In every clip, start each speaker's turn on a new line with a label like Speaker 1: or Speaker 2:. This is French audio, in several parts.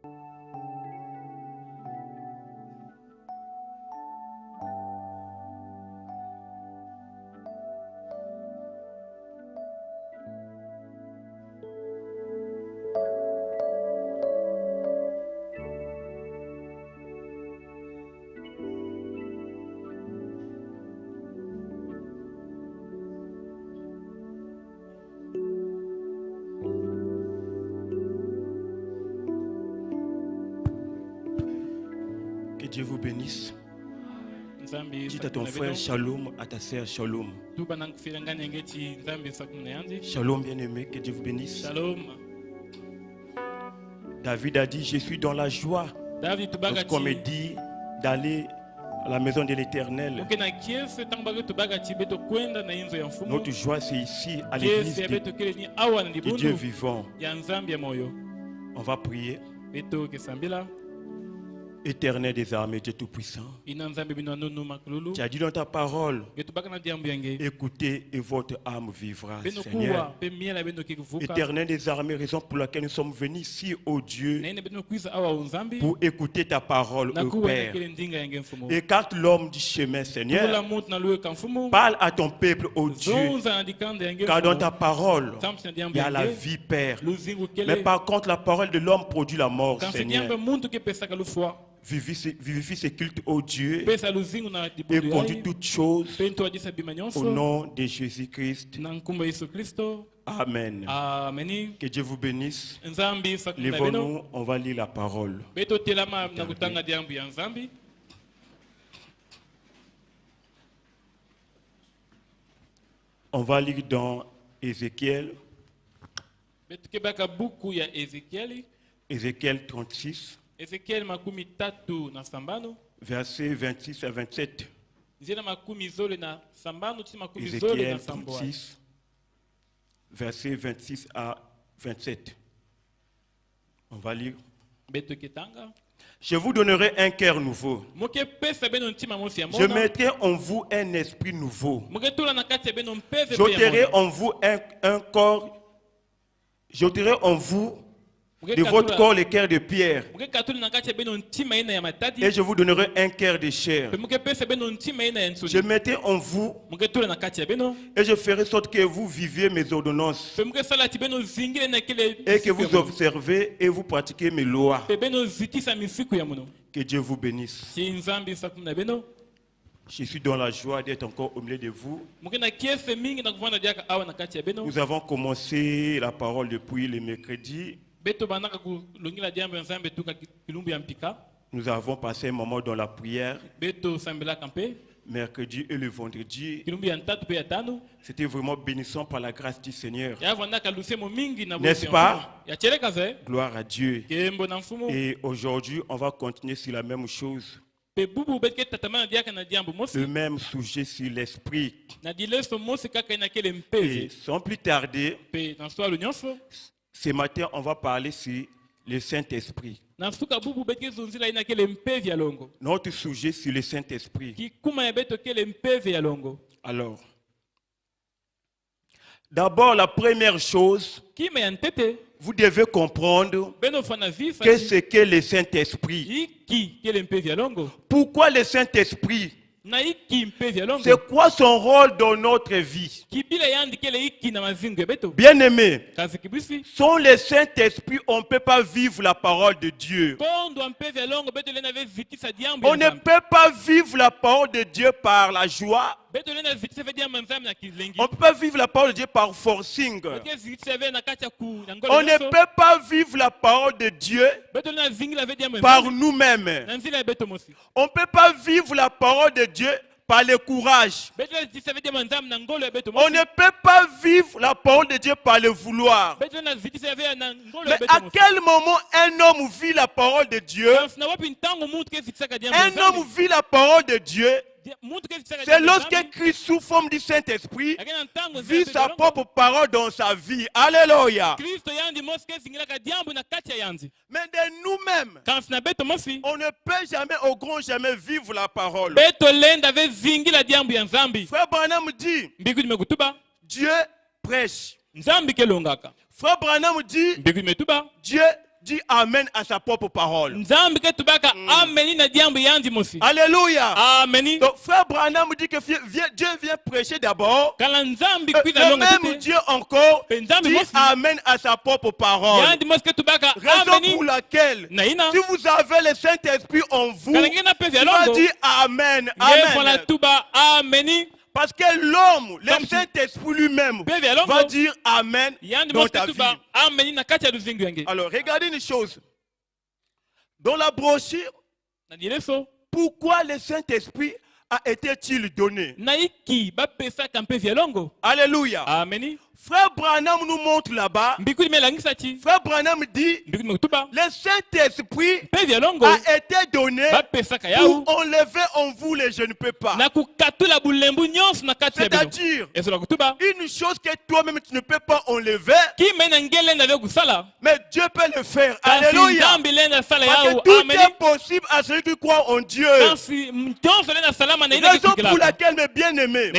Speaker 1: Que Dieu vous bénisse. Dites à ton frère Shalom, à ta sœur Shalom. Shalom bien-aimé, que Dieu vous bénisse.
Speaker 2: Shalom.
Speaker 1: David a dit, je suis dans la joie lorsqu'on me dit d'aller à la maison de l'Éternel. Notre joie c'est ici, à l'église de Dieu vivant. On va prier. Éternel des armées, Dieu Tout-Puissant, tu as dit dans ta parole, écoutez et votre âme vivra, Seigneur. Éternel des armées, raison pour laquelle nous sommes venus ici, ô Dieu, pour écouter ta parole, ô Père. Écarte l'homme du chemin, Seigneur. Parle à ton peuple, ô Dieu, car dans ta parole, il y a la vie, Père. Mais par contre, la parole de l'homme produit la mort, Seigneur. Vivifie ce culte au Dieu et conduit toutes choses au nom de Jésus-Christ. Amen. Que Dieu vous bénisse. Lèvons-nous, on va lire la parole. On va lire dans Ézéchiel. Ézéchiel 36.
Speaker 2: Ezekiel makumi tatu na sambano.
Speaker 1: Versets 26 à 27.
Speaker 2: Ézéchiel
Speaker 1: 36, versets 26 à 27. On va lire. Je vous donnerai un cœur nouveau. Je mettrai en vous un esprit nouveau. J'ôterai en vous un corps. J'ôterai en vous de votre corps le cœur de pierre. Et je vous donnerai un cœur de chair. Je mettrai en vous et je ferai sorte que vous viviez mes ordonnances et que vous observez et vous pratiquez mes lois. Que Dieu vous bénisse. Je suis dans la joie d'être encore au milieu de vous. Nous avons commencé la parole depuis le mercredi. Nous avons passé un moment dans la prière. Mercredi et le vendredi. C'était vraiment bénissant par la grâce du Seigneur. N'est-ce pas? Gloire à Dieu. Et aujourd'hui, on va continuer sur la même chose. Le même sujet sur l'esprit. Et sans plus tarder, ce matin, on va parler sur le Saint-Esprit. Notre sujet sur le Saint-Esprit. Alors, d'abord, la première chose, vous devez comprendre qu'est-ce qu'est le Saint-Esprit. Pourquoi le Saint-Esprit? C'est quoi son rôle dans notre vie? Bien-aimé, sans le Saint-Esprit, on ne peut pas vivre la parole de Dieu. On ne peut pas vivre la parole de Dieu par la joie. On ne peut pas vivre la parole de Dieu par forcing. On ne peut pas vivre la parole de Dieu par nous-mêmes. On ne peut pas vivre la parole de Dieu par le courage. On ne peut pas vivre la parole de Dieu par le vouloir. Mais à quel moment un homme vit la parole de Dieu? Un homme vit la parole de Dieu. C'est lorsque Christ, sous forme du Saint-Esprit, vit sa propre parole dans sa vie. Alléluia. Mais de nous-mêmes, on ne peut jamais, au grand jamais, vivre la parole. Frère Branham dit, Dieu prêche. Frère Branham dit, Dieu dit Amen à sa propre parole.
Speaker 2: Alléluia.
Speaker 1: Amen. Donc frère Branham dit que Dieu vient prêcher d'abord. Le même Dieu encore dit Amen à sa propre parole. Raison pour laquelle, si vous avez le Saint-Esprit en vous, tu vas dire Amen. Amen. Parce que l'homme, le Saint-Esprit lui-même, va dire Amen dans ta vie. Alors, regardez une chose. Dans la brochure, pourquoi le Saint-Esprit a été-il donné? Alléluia.
Speaker 2: Amen.
Speaker 1: Frère Branham nous montre là-bas. Frère Branham dit le Saint-Esprit a été donné pour enlever en vous les je ne peux pas. C'est-à-dire une chose que toi-même tu ne peux pas enlever, mais Dieu peut le faire. Alléluia. Parce que tout est possible à celui qui croit en Dieu. Raison pour laquelle, mes bien-aimés,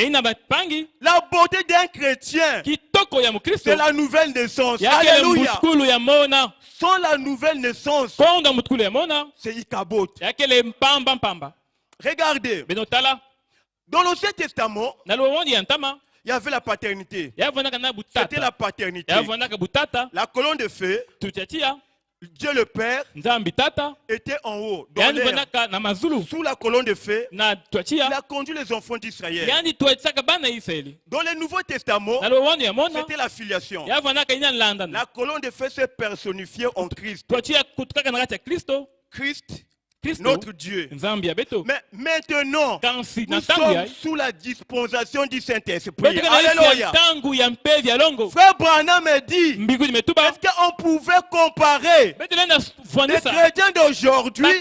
Speaker 1: la beauté d'un chrétien, c'est la nouvelle naissance. Alléluia. Sans la nouvelle naissance, c'est Ikabot. Regardez. Dans l'Ancien Testament, il y avait la paternité. C'était la paternité. La colonne de feu, Dieu le Père était en haut, dans l'air, sous la colonne de feu. Il a conduit les enfants d'Israël. Dans le Nouveau Testament, c'était la filiation. La colonne de feu s'est personnifiée en Christ. Christ, notre Dieu. Mais maintenant, nous sommes sous la dispensation du Saint-Esprit. Alléluia. Frère Branham me dit, est-ce qu'on pouvait comparer les chrétiens d'aujourd'hui et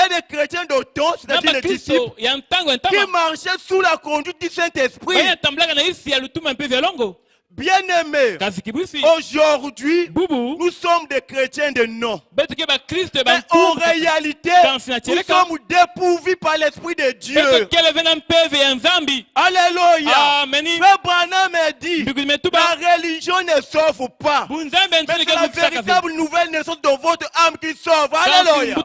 Speaker 1: les chrétiens d'autant, c'est-à-dire les disciples, qui marchaient sous la conduite du Saint-Esprit? Bien-aimés, aujourd'hui, nous sommes des chrétiens de nom. Mais en réalité, nous sommes dépourvus par l'Esprit de Dieu. Alléluia. Frère Branham a dit, la religion ne sauve pas. Mais c'est la véritable nouvelle naissance de votre âme qui sauve. Alléluia.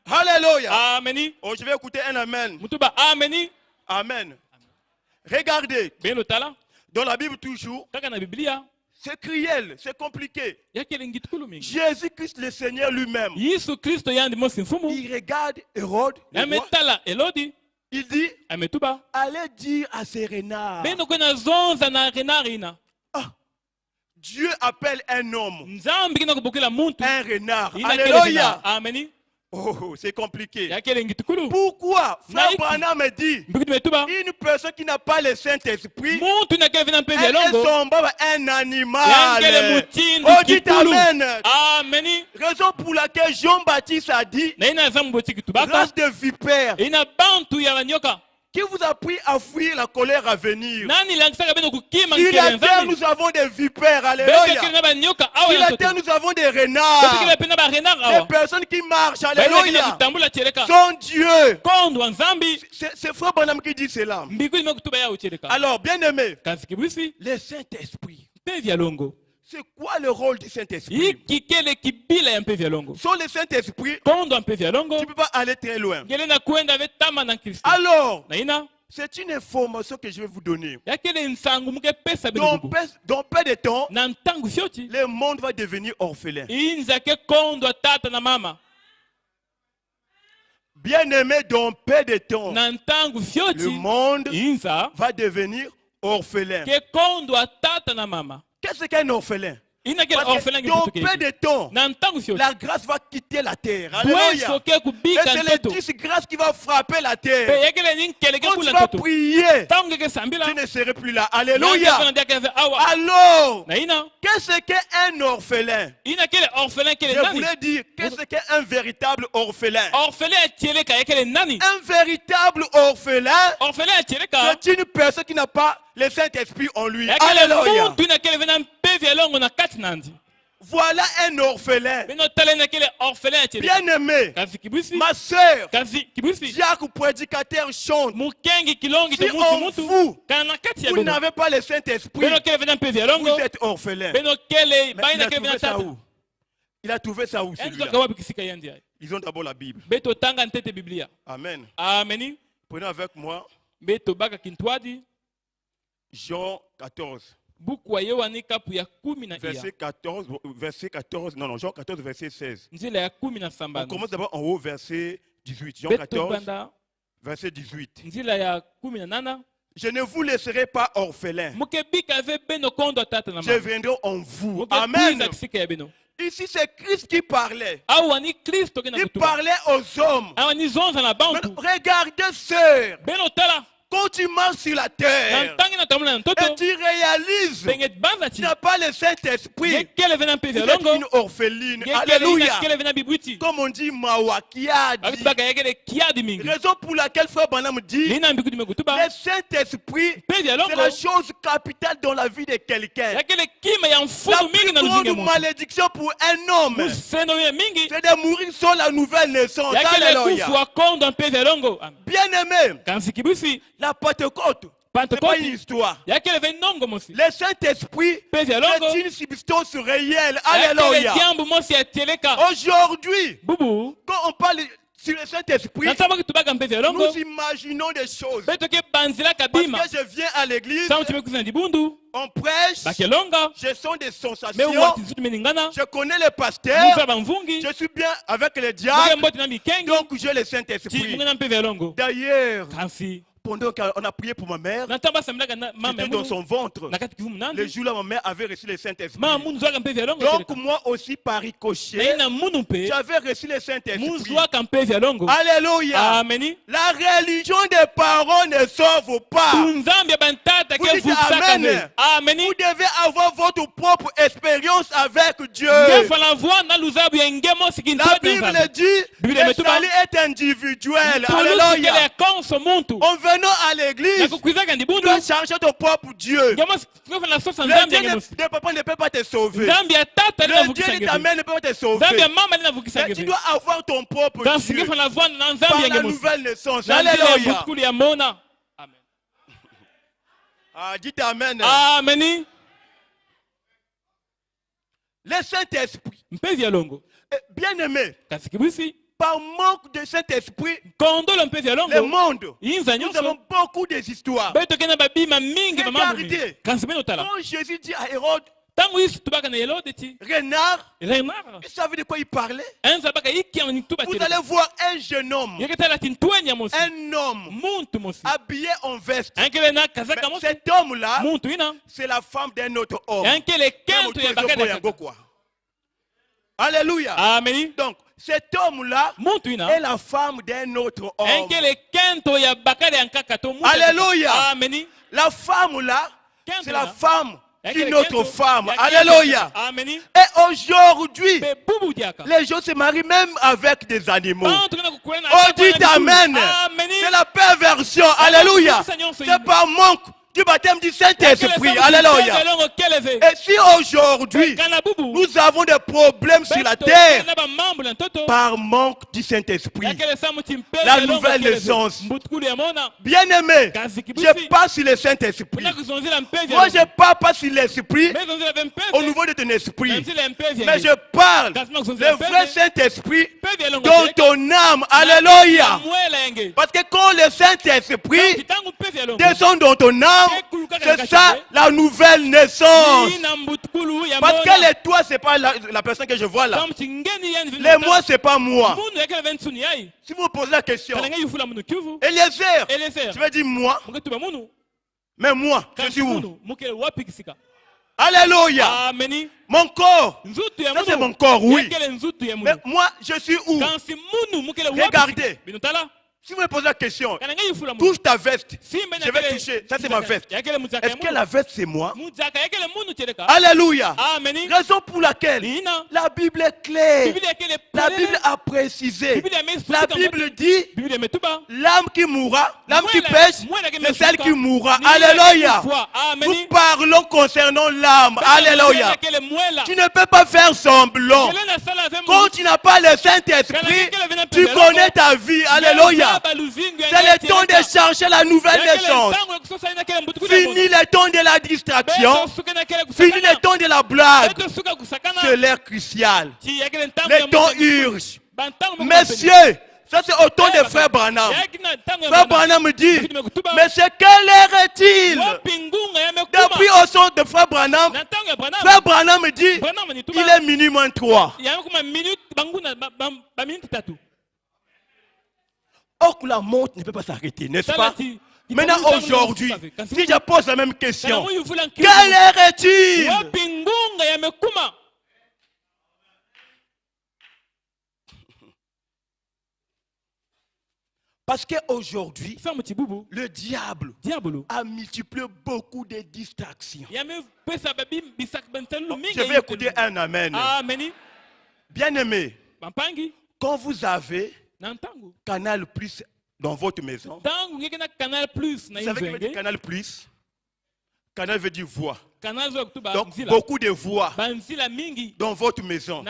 Speaker 1: Alléluia. Amen. Oh, je vais écouter un Amen. Amen. Regardez, dans la Bible toujours, c'est cruel, c'est compliqué. Jésus-Christ le Seigneur lui-même, il regarde Hérode, il dit, allez dire à ces renards. Dieu appelle un homme un renard. Alléluia. Oh, c'est compliqué. Pourquoi Frère Branham me dit une personne qui n'a pas le Saint-Esprit, elle ressemble à un animal. Oh, dites Amen. Raison pour laquelle Jean-Baptiste a dit race de vipères, qui vous a pris à fuir la colère à venir. Sur la terre, nous avons des vipères. Alléluia. Sur la terre, nous avons des renards. Des personnes qui marchent. Alléluia. Son Dieu. C'est Frère Branham qui dit cela. Alors, bien aimé, le Saint-Esprit. C'est quoi le rôle du Saint-Esprit? Sans le Saint-Esprit, tu ne peux pas aller très loin. Alors, c'est une information que je vais vous donner. Dans peu de temps, le monde va devenir orphelin. Bien aimé, dans peu de temps, le monde va devenir orphelin. Qu'est-ce qu'un orphelin? Parce que dans peu de temps, la grâce va quitter la terre. Alléluia. Et c'est le disgrâce qui va frapper la terre. Quand tu vas prier, tu ne seras plus là. Alléluia. Alors, qu'est-ce qu'un orphelin? Je voulais dire, qu'est-ce qu'un véritable orphelin? Un véritable orphelin, c'est une personne qui n'a pas le Saint-Esprit en lui. Alléluia. Voilà un orphelin. Bien aimé, ma soeur, Jacques, prédicateur, chante. Si on vous n'avez pas le Saint-Esprit, vous êtes orphelin. Il a trouvé ça où celui-là? Ils ont d'abord la Bible. Amen. Prenez avec moi Jean 14. Verset 14, non, Jean 14, verset 16. On commence d'abord en haut, verset 18. Jean 14, verset 18. Je ne vous laisserai pas orphelins. Je viendrai en vous. Amen. Ici, c'est Christ qui parlait. Il parlait aux hommes. Mais regardez, sœurs. Quand tu marches sur la terre et tu réalises que tu n'as pas le Saint-Esprit, tu es une orpheline. Alléluia. Comme on dit, Mawakiadi. Raison pour laquelle Frère Branham dit, le Saint-Esprit, c'est la chose capitale dans la vie de quelqu'un. La plus grande malédiction pour un homme, c'est de mourir sans la nouvelle naissance. Alléluia. Bien aimé, la Pentecôte, c'est pas une histoire. Le Saint-Esprit, c'est une substance réelle. Alléluia. Aujourd'hui, quand on parle sur le Saint-Esprit, nous imaginons des choses. Parce que je viens à l'église, on prêche, je sens des sensations, je connais les pasteurs, je suis bien avec les diacres, donc j'ai le Saint-Esprit. D'ailleurs, pendant qu'on a prié pour ma mère, j'étais dans son ventre. Le jour-là, ma mère avait reçu le Saint-Esprit. Donc moi aussi, par ricochet, j'avais reçu le Saint-Esprit. Alléluia. La religion des parents ne sauve pas. Vous dites Amen. Vous devez avoir votre propre expérience avec Dieu. La Bible dit que le salut est individuel. Alléluia. En venant à l'église, tu dois chercher ton propre Dieu. Le Dieu de papa ne peut pas te sauver. Le Dieu de ta mère ne peut pas te sauver. Mais tu dois avoir ton propre Dieu par la nouvelle naissance. Alléluia. Dites Amen.
Speaker 3: Amen.
Speaker 1: Le Saint-Esprit, bien aimé, par manque de Saint-Esprit, le monde, nous avons beaucoup d'histoires. Regardez, quand Jésus dit à Hérode, renard, vous savez de quoi il parlait? Vous allez voir un jeune homme, un homme habillé en veste. Cet homme-là, c'est la femme d'un autre homme. Alléluia.
Speaker 3: Amen.
Speaker 1: Donc, cet homme-là est la femme d'un autre homme. Alléluia.
Speaker 3: Amen.
Speaker 1: La femme-là, c'est la femme d'une autre femme. Alléluia.
Speaker 3: Amen.
Speaker 1: Et aujourd'hui, les gens se marient même avec des animaux. Oh, dites Amen. C'est la perversion. Alléluia. C'est par manque du baptême du Saint-Esprit. Alléluia. Et si aujourd'hui, nous avons des problèmes sur la terre par manque du Saint-Esprit, la nouvelle naissance, bien aimé, je passe sur le Saint-Esprit. Moi, je parle pas sur l'Esprit au niveau de ton esprit, mais je parle le vrai Saint-Esprit dans ton âme. Alléluia. Parce que quand le Saint-Esprit descend dans ton âme, c'est ça la nouvelle naissance. Parce que les toi, c'est pas la personne que je vois là. Les moi, c'est pas moi. Si vous me posez la question, Eliezer, je vais dire moi. Mais moi, je suis où? Alléluia. Mon corps, ça c'est mon corps, oui. Mais moi, je suis où? Regardez. Si vous me posez la question, touche ta veste. Je vais toucher. Ça, c'est ma veste. Est-ce que la veste, c'est moi? Alléluia. Raison pour laquelle la Bible est claire. La Bible a précisé. La Bible dit, l'âme qui mourra, l'âme qui pêche, c'est celle qui mourra. Alléluia. Nous parlons concernant l'âme. Alléluia. Tu ne peux pas faire semblant. Quand tu n'as pas le Saint-Esprit, tu connais ta vie. Alléluia. C'est le temps de chercher la nouvelle naissance. Fini le temps de la distraction. Fini le temps de la blague. C'est l'heure cruciale. Le temps urge. Messieurs, ça c'est au temps de Frère Branham. Frère Branham me dit, mais c'est quelle heure est-il? Depuis au son de Frère Branham me dit, il est minuit moins 3. Or que la montre ne peut pas s'arrêter, n'est-ce pas? Maintenant, aujourd'hui, si je pose la même question, quelle heure est-il? Parce qu'aujourd'hui, le diable a multiplié beaucoup de distractions. Je vais écouter un amen. Bien aimé, quand vous avez Canal Plus dans votre maison, vous savez que veut dire Canal Plus? Canal veut dire voix. Donc beaucoup de voix dans votre maison.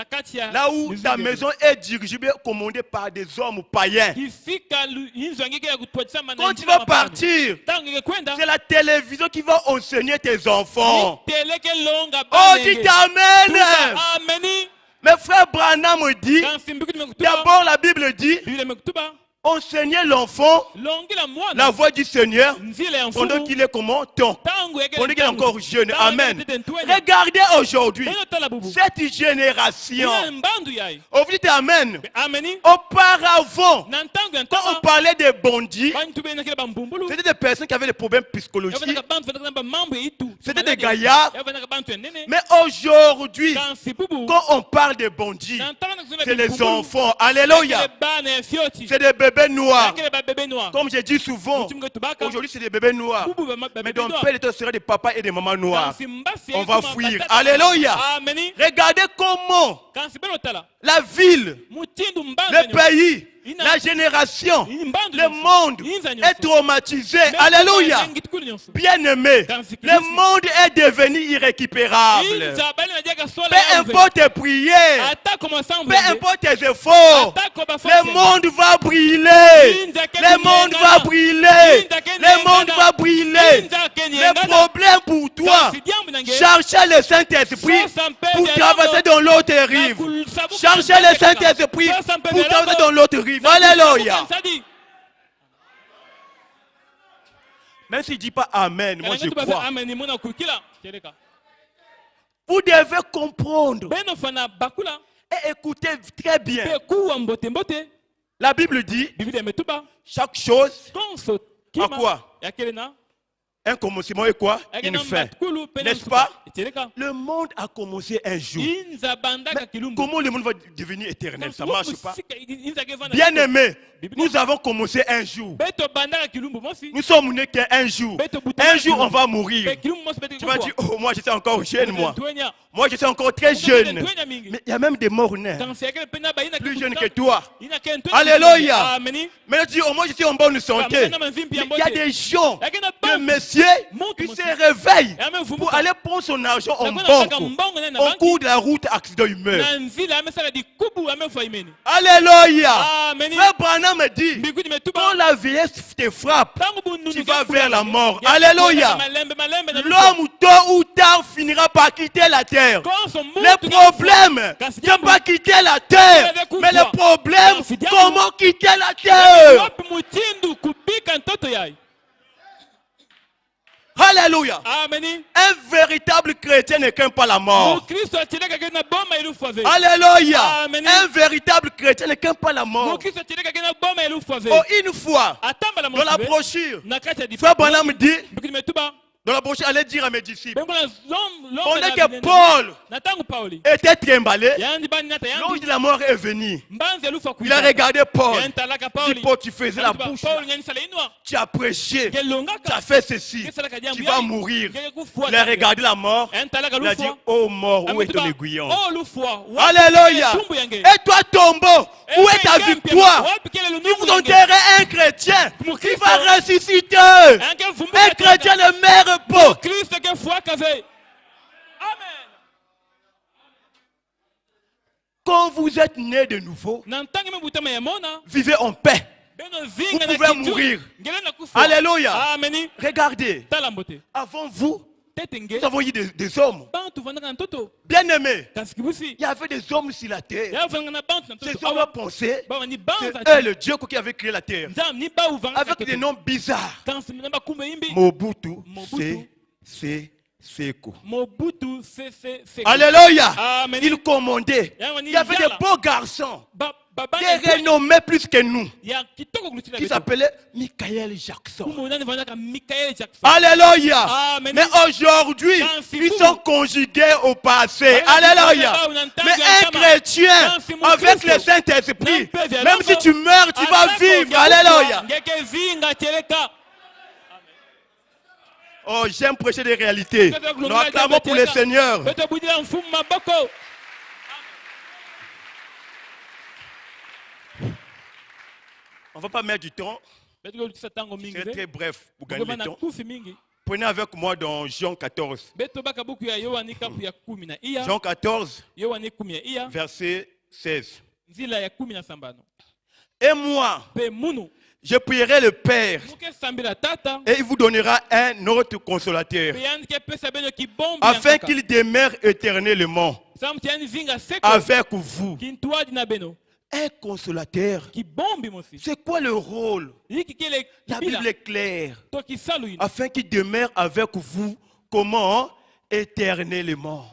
Speaker 1: Là où ta maison est dirigée, commandée par des hommes païens. Quand tu vas partir, c'est la télévision qui va enseigner tes enfants. Oh, dis amen. Mais frère Branham me dit, d'abord la Bible dit, enseigner l'enfant la voix du Seigneur pendant qu'il est comment? Temps. Pendant qu'il est encore jeune. Amen. Regardez aujourd'hui cette génération. Au vu Amen. Auparavant, quand on parlait des bandits, c'était des personnes qui avaient des problèmes psychologiques. C'était des gaillards. Mais aujourd'hui, quand on parle des bandits, c'est les enfants. Alléluia. C'est des bébés noirs. Comme je dis souvent, aujourd'hui c'est des bébés noirs. Mais dans le père sera des papas et des mamans noirs. On va fuir. Alléluia. Regardez comment la ville, le pays, la génération, le monde est traumatisé. Alléluia. Bien aimé, le monde est devenu irrécupérable. Peu importe tes prières, peu importe tes efforts, le monde va brûler. Le monde va brûler. Le monde va brûler. Le problème pour toi, cherchez le Saint-Esprit pour traverser dans l'autre rive. Cherchez le Saint-Esprit pour traverser dans l'autre rive. Alléluia. Même s'il ne dit pas Amen, moi je crois. Vous devez comprendre et écouter très bien. La Bible dit, chaque chose a quoi? Un commencement et quoi? Une fin. N'est-ce pas? Le monde a commencé un jour. Mais comment le monde va devenir éternel? Ça ne marche pas. Bien aimé, nous avons commencé un jour. Nous sommes nés qu'un jour. Un jour, on va mourir. Tu vas dire, oh, moi, je suis encore jeune, moi. Moi, je suis encore très jeune. Mais il y a même des morts nés. Plus jeunes que toi. Alléluia. Mais tu dis, oh, moi, je suis en bonne santé. Mais il y a des gens, des messieurs, qui se réveillent pour aller prendre son argent en banque. Au cours de la route, accident humain. Alléluia. Frère Branham me dit, quand la vieillesse te frappe, tu vas vers la mort. Alléluia. L'homme, tôt ou tard, finira par quitter la terre. Le problème, c'est pas quitter la terre, mais le problème, comment quitter la terre. Alléluia. Un véritable chrétien ne craint pas la mort. Alléluia. Un véritable chrétien ne craint pas la mort. Oh, une fois, dans la brochure, Frère Branham dit, Dans la brochure, allait dire à mes disciples. Pendant que Paul était trimballé, l'ange de la mort est venu. Il a regardé Paul. Il dit, Paul, tu faisais la bouche. Tu as prêché. Tu as fait ceci. Tu vas mourir. Il a regardé la mort. Il a dit, oh mort, où est ton aiguillon? Alléluia. Et toi, tombeau, où est ta victoire? Si vous enterrez un chrétien, il va ressusciter. Un chrétien ne meurt pas. Quand vous êtes né de nouveau, vivez en paix. Vous pouvez mourir. Alléluia. Regardez. Avant vous, nous avons eu des hommes. Bien aimés. Il y avait des hommes sur la terre. Ces hommes pensaient c'est eux le Dieu qui avait créé la terre. Avec des noms bizarres. Mobutu, c'est Seko. Alléluia. Il commandait. Il y avait des beaux garçons. Des renommés plus que nous. Qui s'appelait Michael Jackson. Alléluia. Mais aujourd'hui, ils sont conjugués au passé. Alléluia. Mais un chrétien avec le Saint-Esprit, même si tu meurs, tu vas vivre. Alléluia. Oh, j'aime prêcher des réalités. Nous acclamons pour le Seigneur. On ne va pas mettre du temps. C'est très bref pour gagner le temps. Prenez avec moi dans Jean 14. Jean 14, verset 16. Et moi, je prierai le Père et il vous donnera un autre consolateur afin qu'il demeure éternellement avec vous. Un consolateur. C'est quoi le rôle? La Bible est claire. Afin qu'il demeure avec vous. Comment? Éternellement.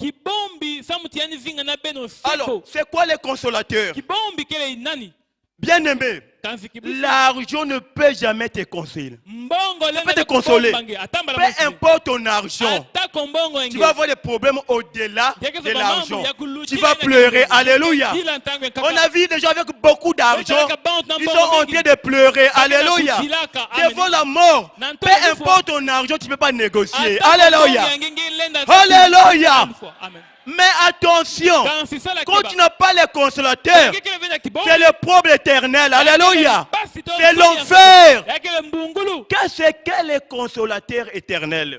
Speaker 1: Alors, c'est quoi les consolateurs? Bien aimé, l'argent ne peut jamais te consoler. Ne peut te consoler. Peu importe ton argent, tu vas avoir des problèmes au-delà de l'argent. Tu vas pleurer. Alléluia. On a vu des gens avec beaucoup d'argent. Ils sont en train de pleurer. Alléluia. Devant la mort, peu importe ton argent, tu ne peux pas négocier. Alléluia. Alléluia. Mais attention, quand tu n'as pas les consolateurs, c'est le problème éternel. Alléluia. C'est l'enfer. Qu'est-ce que les consolateurs éternels?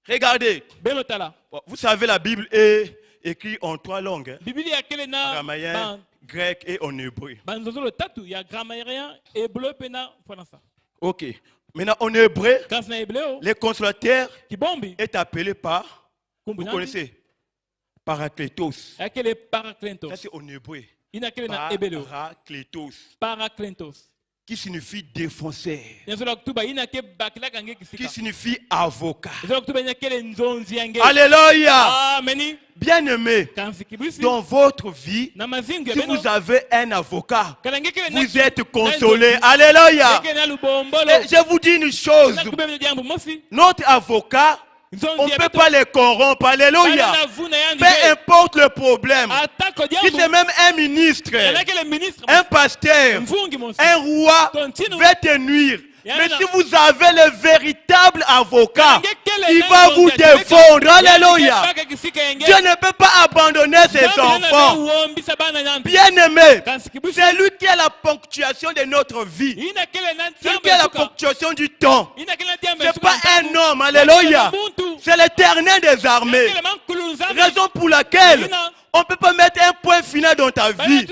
Speaker 1: Regardez. Vous savez, la Bible est écrite en 3 langues. Araméen, grec et en hébreu. Ok. Maintenant, en hébreu, les consolateurs est appelé par... Vous connaissez? Paraclétos. Ça c'est en hébreu. Paraclétos. Qui signifie défenseur. Qui signifie avocat. Alléluia. Bien aimé, dans votre vie, si vous avez un avocat, vous êtes consolé. Alléluia. Et je vous dis une chose. Notre avocat, on ne peut pas les corrompre. Alléluia. Peu importe le problème. Si c'est même un ministre, un pasteur, un roi va te nuire. Mais si vous avez le véritable avocat, il va vous défendre. Alléluia. Dieu ne peut pas abandonner ses enfants. Bien aimé, c'est lui qui a la ponctuation de notre vie. C'est lui qui a la ponctuation du temps. Ce n'est pas un homme. Alléluia. C'est l'Éternel des armées. Raison pour laquelle on ne peut pas mettre un point final dans ta vie.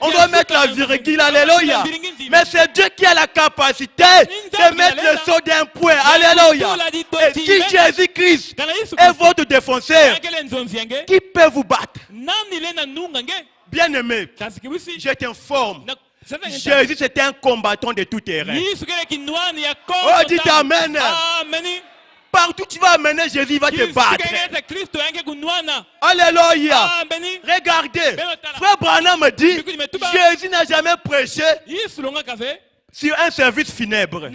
Speaker 1: On doit mettre la virgule. Alléluia. Mais c'est Dieu qui a la capacité de mettre le saut d'un point. Alléluia. Et si Jésus-Christ est votre défenseur, qui peut vous battre? Bien aimé, je t'informe. Jésus c'était un combattant de tout terrain. Oh, dites Amen. Partout tu vas amener Jésus, il va te battre. Alléluia. Regardez, frère Branham me dit, Jésus n'a jamais prêché sur un service funèbre.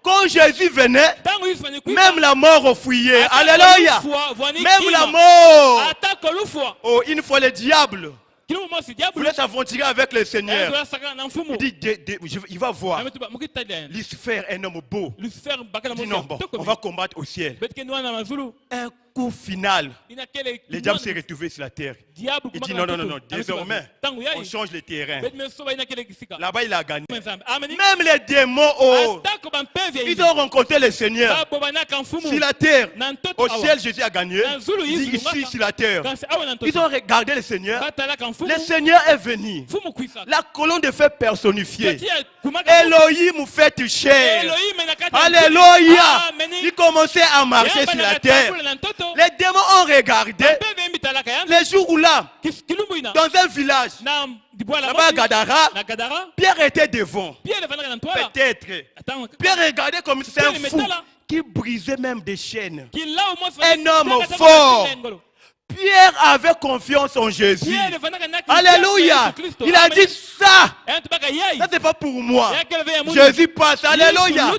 Speaker 1: Quand Jésus venait, même la mort offuyait. Alléluia. Même la mort. Oh, une fois le diable voulait s'aventurer avec le Seigneur. Il dit, il va voir Lucifer, un homme beau. Il dit non, bon, on va combattre au ciel. Un coup final, le diable s'est retrouvé sur la terre. Il dit non, non, non, non, désormais, on change le terrain. Là-bas, il a gagné. Même les démons, oh, ils ont rencontré le Seigneur sur la terre. Au ciel, Jésus a gagné. Il dit ici, sur la terre. Ils ont regardé le Seigneur. Le Seigneur est venu. La colonne de feu personnifiée. Elohim fait chair. Alléluia. Il commençait à marcher sur la terre. Les démons ont regardé. Les jours où là, dans un village, là-bas à Gadara, Pierre était devant. Peut-être. Pierre regardait comme c'est un fou qui brisait même des chaînes. Un homme fort. Pierre avait confiance en Jésus. Alléluia. Il a dit ça. Ça c'est pas pour moi. Jésus passe. Alléluia.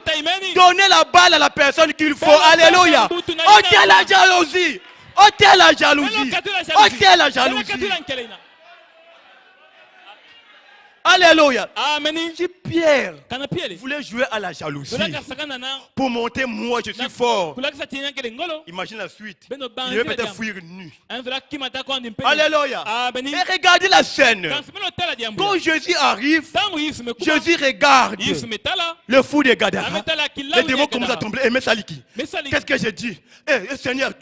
Speaker 1: Donnez la balle à la personne qu'il faut. Alléluia. Ôtez la jalousie. Ôtez la jalousie. Ôtez la jalousie. Alléluia. Si Pierre voulait jouer à la jalousie pour montrer moi je suis fort, imagine la suite. Il va peut-être fuir nu. Alléluia. Et regardez la scène. Quand Jésus arrive, Jésus regarde le fou de Gadara. Les démons commencent à trembler. Et Messaliki, qu'est-ce que j'ai dit? Seigneur,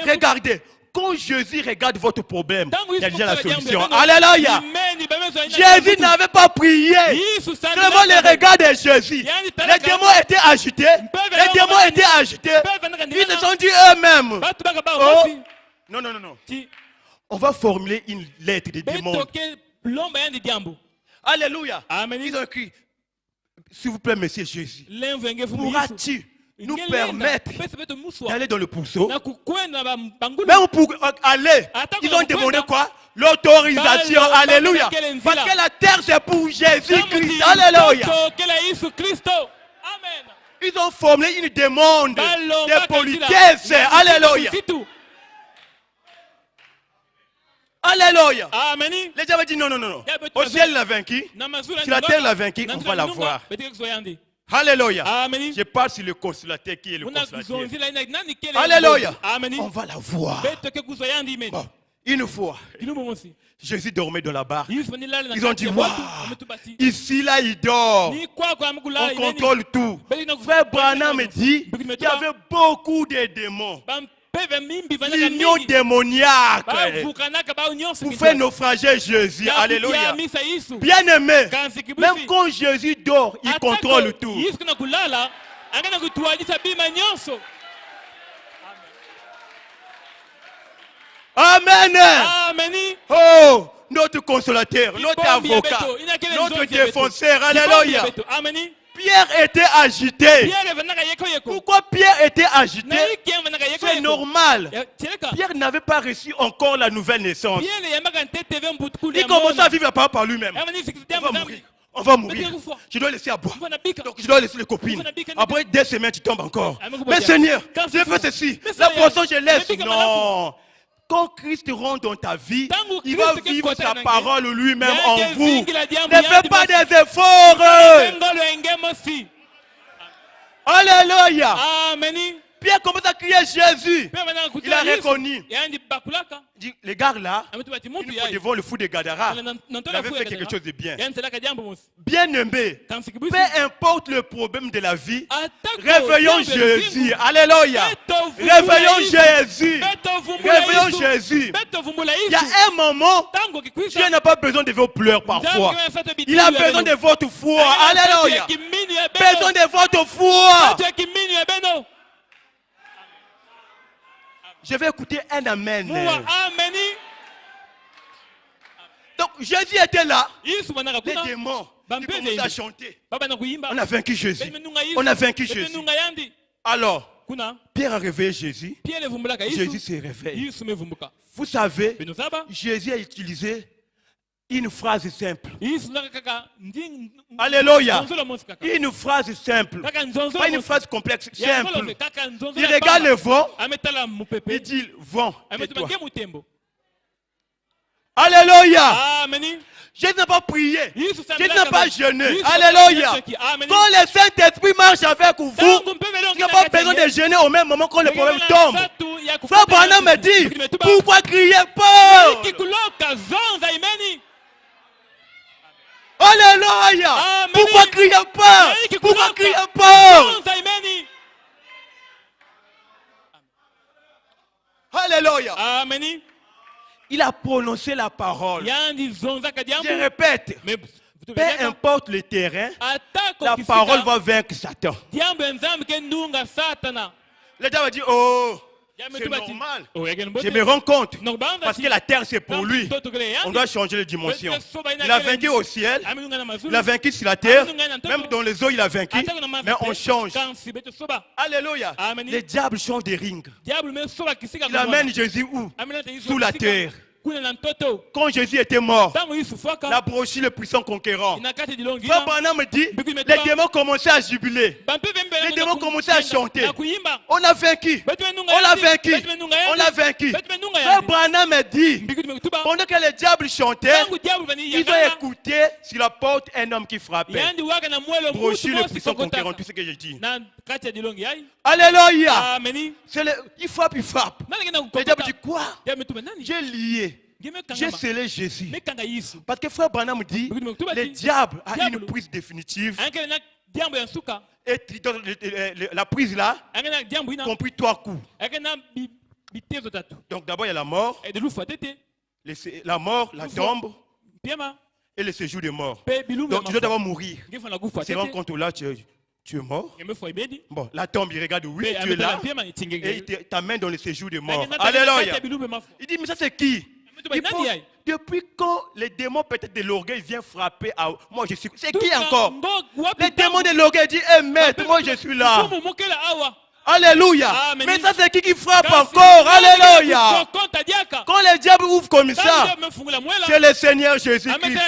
Speaker 1: regardez. Quand Jésus regarde votre problème, il y a déjà la solution. Alléluia. Jésus n'avait pas prié. Seulement le regard de Jésus. Les démons étaient agités. Les démons étaient agités. Ils se sont dit eux-mêmes. Oh. Non, non, non, non. On va formuler une lettre de démons. Alléluia. Ils ont écrit, s'il vous plaît, Monsieur Jésus, pourras-tu nous permettre d'aller dans le pourceau? Même pour aller, ils ont demandé quoi? L'autorisation. Alléluia. Parce que la terre c'est pour Jésus-Christ. Alléluia. Ils ont formulé une demande de politesse. Alléluia. Alléluia. Les gens ont dit non, non, non. Au ciel, il a vaincu. Si la terre l'a vaincu, on va la voir. Alléluia. Je parle sur le consolateur qui est le consolateur. Alléluia. On va la voir. Bon, une fois, Jésus dormait dans la barque. Ils ont dit, waouh, ici là il dort. On contrôle tout. Frère Branham me dit qu'il y avait beaucoup de démons. L'union démoniaque pour faire naufrager Jésus. Alléluia. Bien aimé, même quand Jésus dort, il contrôle tout. Amen. Oh, notre consolateur, notre avocat, notre défenseur. Alléluia. Pierre était agité. Pourquoi Pierre était agité? C'est normal. Pierre n'avait pas reçu encore la nouvelle naissance. Il commençait à vivre par lui-même. On va mourir. On va mourir. Je dois laisser à boire. Donc je dois laisser les copines. Après 2 semaines, tu tombes encore. Mais Seigneur, je fais ceci. La poisson, je laisse. Non. Quand Christ rentre dans ta vie, il va vivre sa parole lui-même en vous. Ne faites pas des efforts. Alléluia. Pierre commence à crier Jésus. Il a reconnu. Dit, les gars là, une fois devant le fou de Gadara, il avait fait quelque chose de bien. Bien aimé, peu importe le problème de la vie, réveillons Jésus. Alléluia. Réveillons Jésus. Réveillons Jésus. Il y a un moment, Dieu n'a pas besoin de vos pleurs parfois. Il a besoin de votre foi. Alléluia. Besoin de votre foi. Je vais écouter un amen. Donc Jésus était là. Les démons, ils commençaient à chanter. On a vaincu Jésus. On a vaincu Jésus. Alors, Pierre a réveillé Jésus. Jésus s'est réveillé. Vous savez, Jésus a utilisé Une phrase simple. Alléluia. Une phrase simple. Pas une phrase complexe. Simple. Il regarde le vent. Il dit vent. Alléluia. Je n'ai pas prié. Je n'ai pas jeûné. Alléluia. Quand le Saint-Esprit marche avec vous, il n'y a pas besoin de jeûner au même moment quand le problème tombe. Frère Branham me dit, pourquoi crier pas? Alléluia. Pourquoi crier pas? Pourquoi crier pas? Alléluia. Il a prononcé la parole. Je répète, peu importe le terrain, la parole va vaincre Satan. Le diable dit, oh, c'est normal. Je me rends compte. Parce que la terre, c'est pour lui. On doit changer de dimension. Il a vaincu au ciel. Il a vaincu sur la terre. Même dans les eaux, il a vaincu. Mais on change. Alléluia. Le diable change de ring. Il amène Jésus où? Sous la terre. Quand Jésus était mort, la brochure le puissant conquérant. Frère Branham me dit, les démons commençaient à jubiler. Les démons commençaient à chanter. On a vaincu. On l'a vaincu. On l'a vaincu. Frère Branham me dit, pendant que le diable chantait, ils ont écouté sur la porte un homme qui frappait. Brochure le puissant conquérant, tout ce que j'ai dit. Alléluia. Il frappe, il frappe. Le diable dit quoi? J'ai lié. J'ai scellé Jésus. Parce que frère Branham dit, le diable a une prise définitive. Et la prise là, compris 3 coups. Donc d'abord il y a la mort, la mort, la tombe et le séjour des morts. Donc tu dois d'abord mourir. C'est vraiment quand là tu es mort. Bon, la tombe, il regarde, oui, tu es là. Et il t'amène dans le séjour des morts. Alléluia. Il dit, mais ça c'est qui? Depuis quand les démons peut-être de l'orgueil viennent frapper à moi je suis. C'est qui encore? Les démons de l'orgueil disent, hey, maître, moi je suis là. Alléluia. Mais ça c'est qui frappe encore? Alléluia. Quand le diable ouvre comme ça, c'est le Seigneur Jésus-Christ.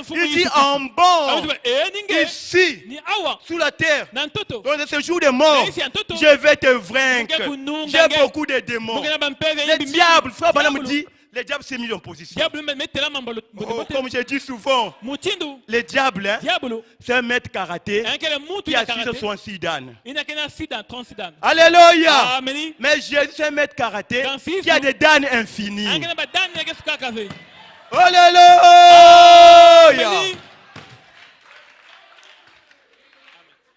Speaker 1: Il dit en bon, ici, sous la terre, dans ce jour de mort, je vais te vaincre. J'ai beaucoup de démons. Le diable, frère Branham dit, le diable s'est mis en position. Oh, comme je dis souvent, le diable, c'est un maître karaté qui a 666 dan. Alléluia. Mais Jésus, c'est un maître karaté qui a des dan infinis. Alléluia.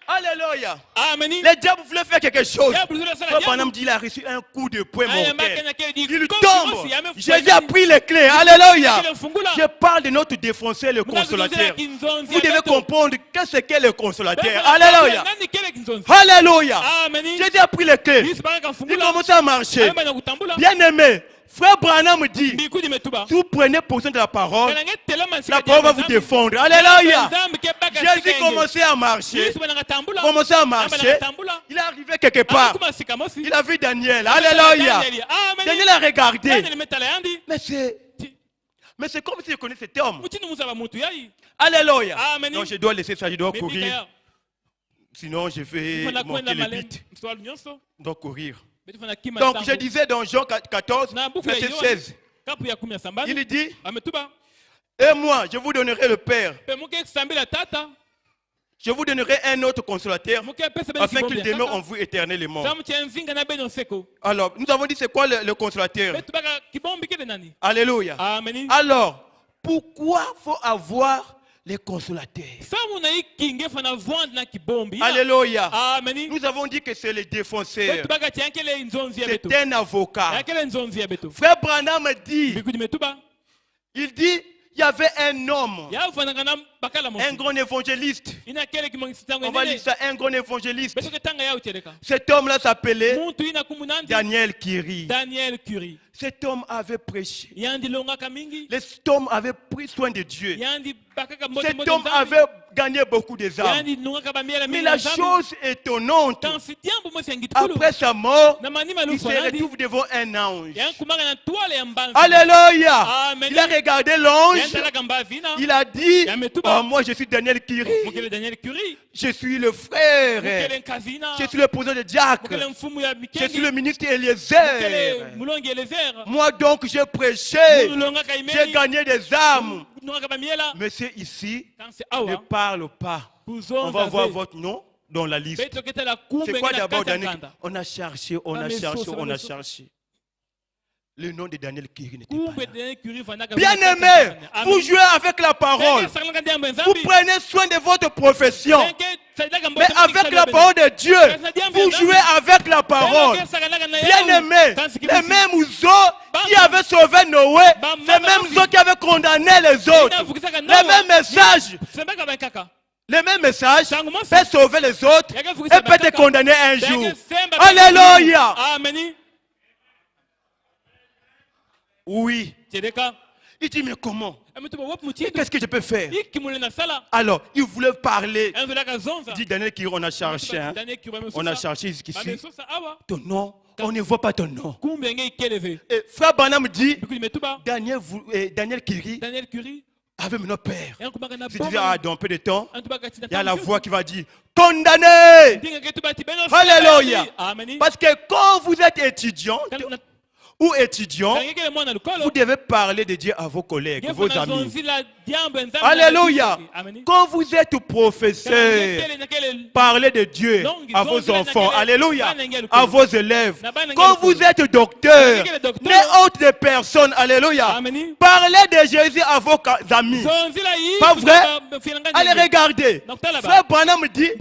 Speaker 1: Alléluia. Le diable voulait faire quelque chose. Le bonhomme dit il a reçu un coup de poing mortel. Il tombe. Jésus a pris les clés. Alléluia. Je parle de notre défenseur, le consolateur. Vous devez comprendre qu'est-ce qu'est le consolateur. Alléluia. Alléluia. Jésus a pris les clés. Il commence à marcher. Bien aimé. Frère Branham dit, si vous prenez position de la parole va vous défendre. Alléluia. Jésus commençait à marcher. Il est arrivé quelque part. Il a vu Daniel. Alléluia. Daniel a regardé. Mais c'est comme si je connaissais cet homme. Alléluia. Non, je dois laisser ça, je dois courir. Sinon, je vais manquer les bits. Je dois courir. Donc je disais dans Jean 14, verset 16, il dit, et moi je vous donnerai le Père, je vous donnerai un autre consolateur afin qu'il demeure en vous éternellement. Alors nous avons dit c'est quoi le consolateur? Alléluia. Alors pourquoi faut avoir les consolateurs? Alléluia. Nous avons dit que c'est le défenseur. C'est un avocat. Frère Branham dit, il dit, il y avait un homme Un grand évangéliste. On va lire ça, un grand évangéliste. Cet homme-là s'appelait Daniel Curie. Cet homme avait prêché. Cet homme avait pris soin de Dieu. Cet homme avait gagné beaucoup des âmes. Mais la chose étonnante, après sa mort, il se retrouve devant un ange. Alléluia. Il a regardé l'ange. Il a dit, oh, moi je suis Daniel Curie. Je suis le frère. Je suis le président de diacre. Je suis le ministre Eliezer. Moi donc j'ai prêché. J'ai gagné des âmes. Monsieur ici ne parle pas. On va voir votre nom dans la liste. C'est quoi d'abord Daniel? On a cherché, on a cherché, on a cherché. Le nom de Daniel Curie n'était pas là. Bien-aimé, vous jouez avec la parole. Vous prenez soin de votre profession. Mais avec la parole de Dieu, vous jouez avec la parole. Bien-aimé, les mêmes eaux qui avaient sauvé Noé, les mêmes eaux qui avaient condamné les autres. Les mêmes messages. Le même message peut sauver les autres et peut te condamner un jour. Alléluia. Oui. Il dit mais comment? Qu'est-ce que je peux faire? Alors, il voulait parler. Il dit Daniel Curie, on a cherché. Hein? On a cherché jusqu'ici. Ton nom, on ne voit pas ton nom. Et frère Branham dit Daniel Curie avait mon père. Si tu dis dans peu de temps, il y a la voix qui va dire condamné. Alléluia. Parce que quand vous êtes étudiant ou étudiant, vous devez parler de Dieu à vos collègues, vos amis. Alléluia. Quand vous êtes professeur, parlez de Dieu à vos enfants. Alléluia. À vos élèves. Quand vous êtes docteur, n'importe des personnes. Alléluia. Parlez de Jésus à vos amis. Pas vrai? Allez regarder. Frère Branham dit,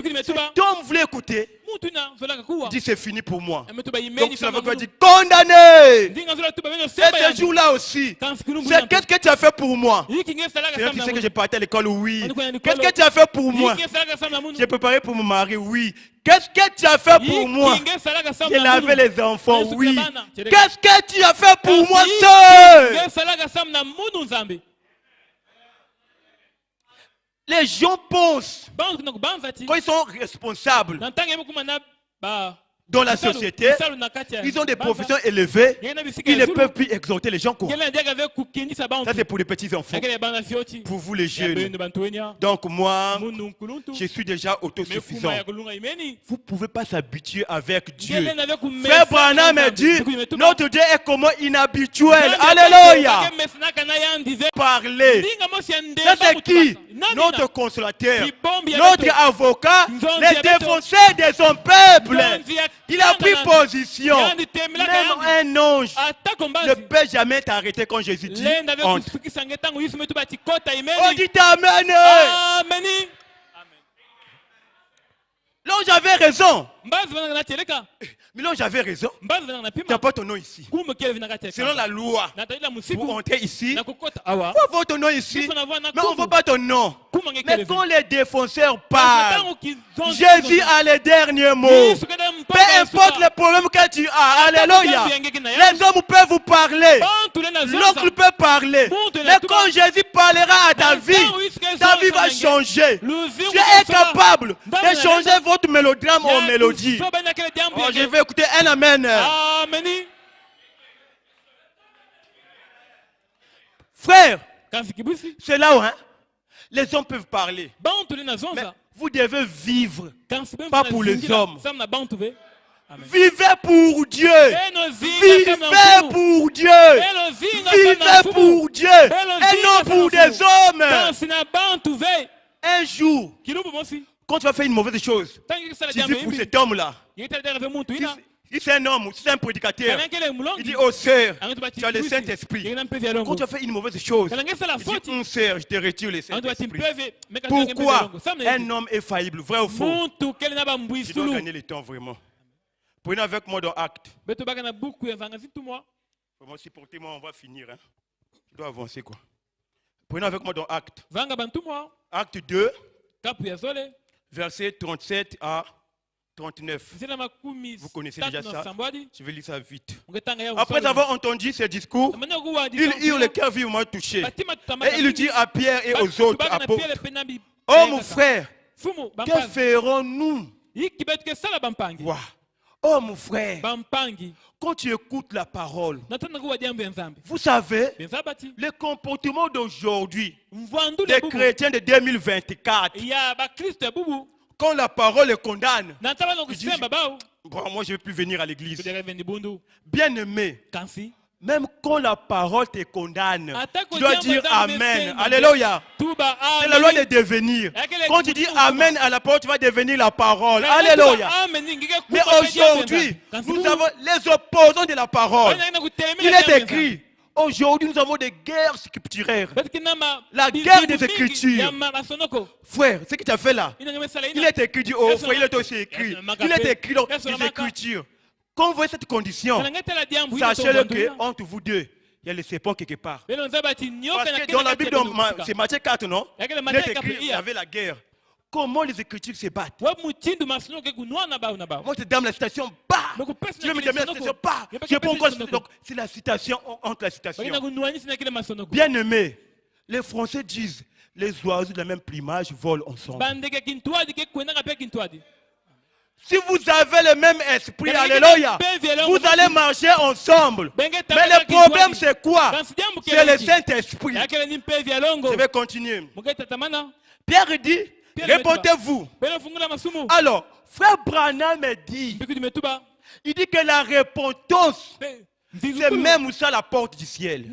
Speaker 1: Tom voulait écouter. Il dit c'est fini pour moi. Donc ça veut dire condamné. Et ce jour-là aussi, c'est qu'est-ce que tu as fait pour moi? Tu sais que j'ai parti à l'école, oui. Qu'est-ce que tu as fait pour moi? J'ai préparé pour mon mari, oui. Qu'est-ce que tu as fait pour moi? J'ai lavé les enfants, oui. Qu'est-ce que tu as fait pour moi, seul? Les gens pensent, quand ils sont responsables dans la société, ils ont des professions élevées, ils ne peuvent plus exhorter les gens. Quoi. Ça, c'est pour les petits enfants. Pour vous, les jeunes. Donc, moi, je suis déjà autosuffisant. Vous ne pouvez pas s'habituer avec Dieu. Frère Branham me dit, notre Dieu est comment inhabituel. Alléluia. Parler. Ça, c'est qui? Notre consolateur, notre avocat, les défenseurs de son peuple. Il a pris position. Même un ange ne peut jamais t'arrêter quand Jésus dit entre. Oh, dites Amen. L'ange avait raison. Mais l'ange avait raison. Tu n'as pas ton nom ici. Selon la loi, pour entrer ici, il faut avoir ton nom ici. Mais on ne voit pas ton nom. Mais quand les défenseurs parlent, Jésus a les derniers mots. Peu importe les problèmes que tu as. Alléluia. Les hommes peuvent vous parler. L'oncle peut parler. Mais quand Jésus parlera à ta vie va changer. Tu es capable de changer votre mélodrame en mélodie. Oh, je vais écouter un amen. Frère, c'est là où les hommes peuvent parler. Mais vous devez vivre, pas pour les hommes. Vivez pour Dieu. Vivez pour Dieu. Vivez pour Dieu. Et non pour des hommes. Un jour, quand tu vas faire une mauvaise chose, tu dis pour cet homme-là. Si c'est un homme, si c'est un prédicateur, il dit, oh sœur, tu as le Saint-Esprit. Quand tu as fait une mauvaise chose, il dit, sœur, je te retire le Saint-Esprit. Pourquoi un homme est faillible, vrai ou faux? Tu dois gagner le temps vraiment. Prenez avec moi dans Actes. Vraiment, supportez-moi, on va finir. Hein. Je dois avancer quoi. Prenez avec moi dans Actes. Acte 2, versets 37 à 39. Vous connaissez déjà ça. Je vais lire ça vite. Après avoir entendu ce discours, il eut le cœur vivement touché. Et il dit à Pierre et aux autres apôtres, « Oh mon frère, que ferons-nous? Wow. Oh mon frère, quand tu écoutes la parole, vous savez, le comportement d'aujourd'hui, des chrétiens de 2024, quand la parole les condamne, bon, moi je ne vais plus venir à l'église. Bien aimé, même quand la parole te condamne, tu dois dire Amen. Alléluia. C'est la loi de devenir. Quand tu dis Amen à la parole, tu vas devenir la parole. Alléluia. Mais aujourd'hui, nous avons les opposants de la parole. Il est écrit. Aujourd'hui, nous avons des guerres scripturaires. La guerre des Écritures. Frère, ce que tu as fait là, il est écrit du haut, frère, il est aussi écrit. Il est écrit dans les Écritures. Quand vous voyez cette condition, sachez-le qu'entre vous deux, il y a le serpent quelque part. Parce que dans la Bible, c'est Matthieu 4, non? Il est écrit, il y avait la guerre. Comment les Écritures se battent? Moi, je te donne la citation, bah! Tu veux me donner la citation, bah! Je réponds encore, donc c'est la citation entre la citation. Bien aimé, les Français disent, les oiseaux de la même plumage volent ensemble. Si vous avez le même esprit, alléluia, vous allez marcher ensemble. Mais le problème, c'est quoi? C'est le Saint-Esprit. Je vais continuer. Pierre dit, répondez-vous. Alors, frère Branham me dit, il dit que la repentance, c'est même ça la porte du ciel.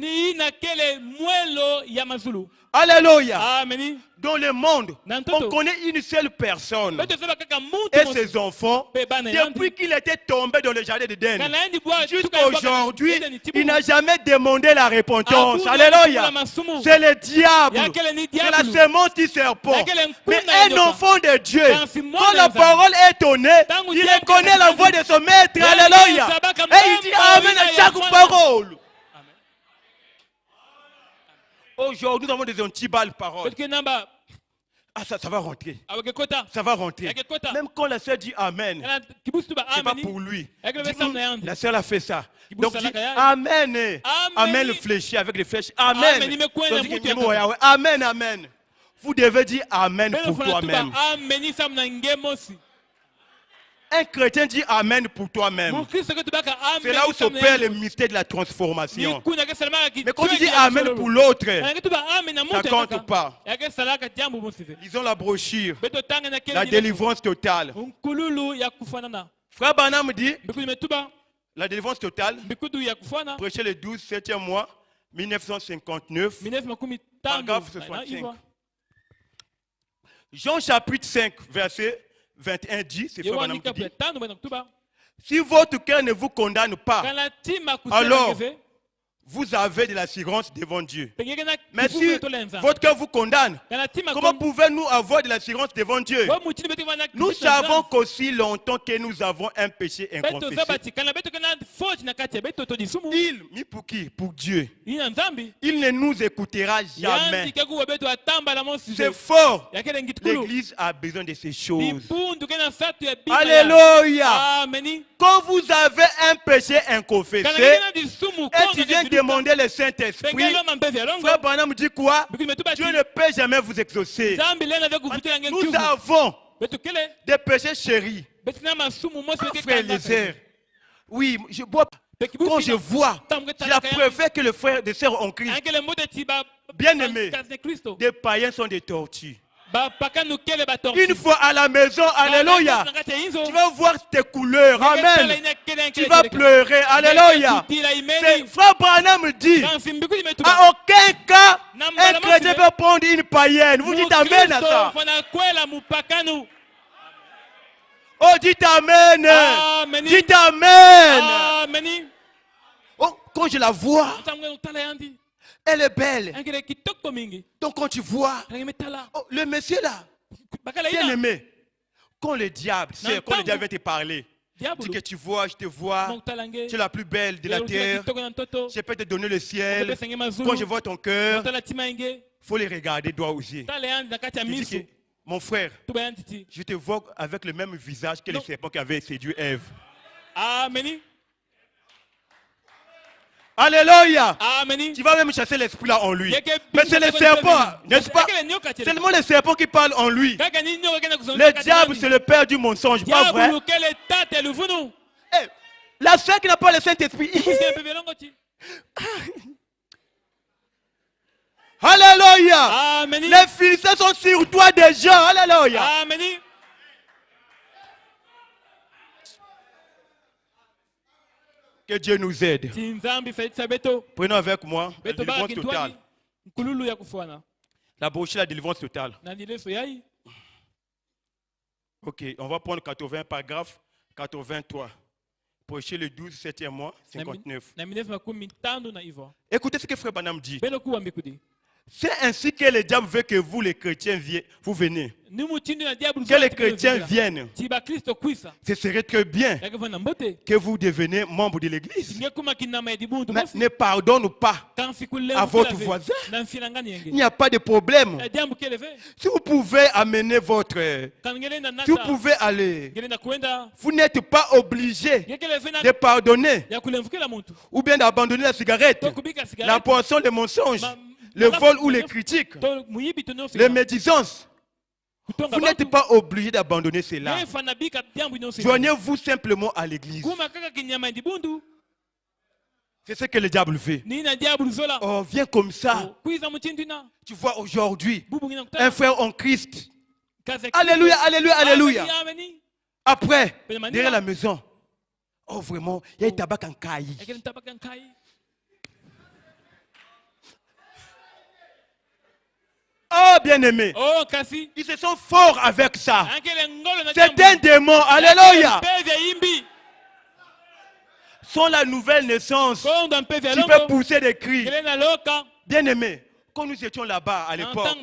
Speaker 1: Alléluia. Dans le monde, on connaît une seule personne et ses enfants. Depuis qu'il était tombé dans le jardin d'Éden, jusqu'à aujourd'hui, il n'a jamais demandé la repentance. Alléluia. C'est le diable. C'est la semence du serpent. Mais un enfant de Dieu, quand la parole est donnée, il reconnaît la voix de son maître. Alléluia. Et il dit Amen à chaque parole. Aujourd'hui, nous avons des anti-balles paroles. Ah, ça va rentrer. Ça va rentrer. Même quand la sœur dit Amen, c'est pas pour lui. La sœur a fait ça. Donc, dit Amen. Amen le fléchi avec les flèches. Amen. Amen, Amen. Vous devez dire Amen pour toi-même. Un chrétien dit Amen pour toi-même. C'est là où s'opère le mystère de la transformation. Mais quand tu dis Amen pour l'autre, ça ne compte pas. Lisons la brochure. La délivrance totale. Frère Branham dit la délivrance totale. Prêché le 12, 7e mois, 1959. Paragraphe 65. Jean chapitre 5, verset 21 dit, c'est Frère Branham qui dit, si votre cœur ne vous condamne pas, alors vous avez de l'assurance devant Dieu. Mais si votre cœur vous condamne, comment pouvez-nous avoir de l'assurance devant Dieu? Nous savons qu'aussi longtemps que nous avons un péché inconfessé, il, pour qui? Pour Dieu. Il ne nous écoutera jamais. C'est fort. L'Église a besoin de ces choses. Alléluia. Quand vous avez un péché inconfessé et tu viens demander le Saint-Esprit, Frère Branham dit quoi? Dieu ne peut jamais vous exaucer. Nous avons des péchés chéris. Frère Eliezer, oui, je bois. Quand je vois, je préfère que le frère et sœurs en Christ, bien aimés, des païens sont des tortues. Une fois à la maison, alléluia, tu vas voir tes couleurs, amen. Tu vas pleurer, alléluia. Frère Branham dit, à aucun cas, un chrétien peut prendre une païenne. Vous dites amen à ça. Oh, dites amen. Dites amen. Oh, quand je la vois, elle est belle. Donc quand tu vois, oh, le monsieur là, bien aimé, quand le diable, c'est quand le diable va te parler, Dis que tu vois, je te vois. Tu es la plus belle de la terre. Je peux te donner le ciel. Quand je vois ton cœur, il faut les regarder droit aux yeux. Dis que, mon frère, je te vois avec le même visage que le serpent qui avait séduit Ève.
Speaker 2: Amen.
Speaker 1: Alléluia. Tu vas même chasser l'esprit là en lui. Mais c'est le serpent, n'est-ce pas? C'est seulement le serpent qui parle en lui. Le diable, c'est le père du mensonge, pas vrai? Hey, la sœur qui n'a pas le Saint-Esprit. Alléluia. Les Philistins sont sur toi déjà. Alléluia.
Speaker 2: Amen.
Speaker 1: Que Dieu nous aide. Prenons avec moi la délivrance totale. La brochure, la délivrance totale. Ok, on va prendre 80 paragraphe 83. Brochure le 12, 7e mois, 59. Écoutez ce que Frère Branham dit. C'est ainsi que le diable veut que vous, les chrétiens, vous venez. Que les chrétiens viennent. Ce serait très bien que vous deveniez membre de l'église. Mais ne pardonne pas à votre voisin. Il n'y a pas de problème. Si vous pouvez amener votre... Si vous pouvez aller, vous n'êtes pas obligé de pardonner ou bien d'abandonner la cigarette, la poisson, les mensonges, le vol ou les critiques, les médisances. Vous n'êtes pas obligé d'abandonner cela. Joignez-vous simplement à l'église. C'est ce que le diable fait. Oh, viens comme ça. Tu vois aujourd'hui, un frère en Christ. Alléluia, alléluia, alléluia. Après, derrière la maison, oh vraiment, il y a un tabac en caille. Oh, bien-aimé. Ils se sont forts avec ça. C'est un démon. Alléluia. Sans la nouvelle naissance, tu peux pousser des cris. Bien-aimé, quand nous étions là-bas à l'époque,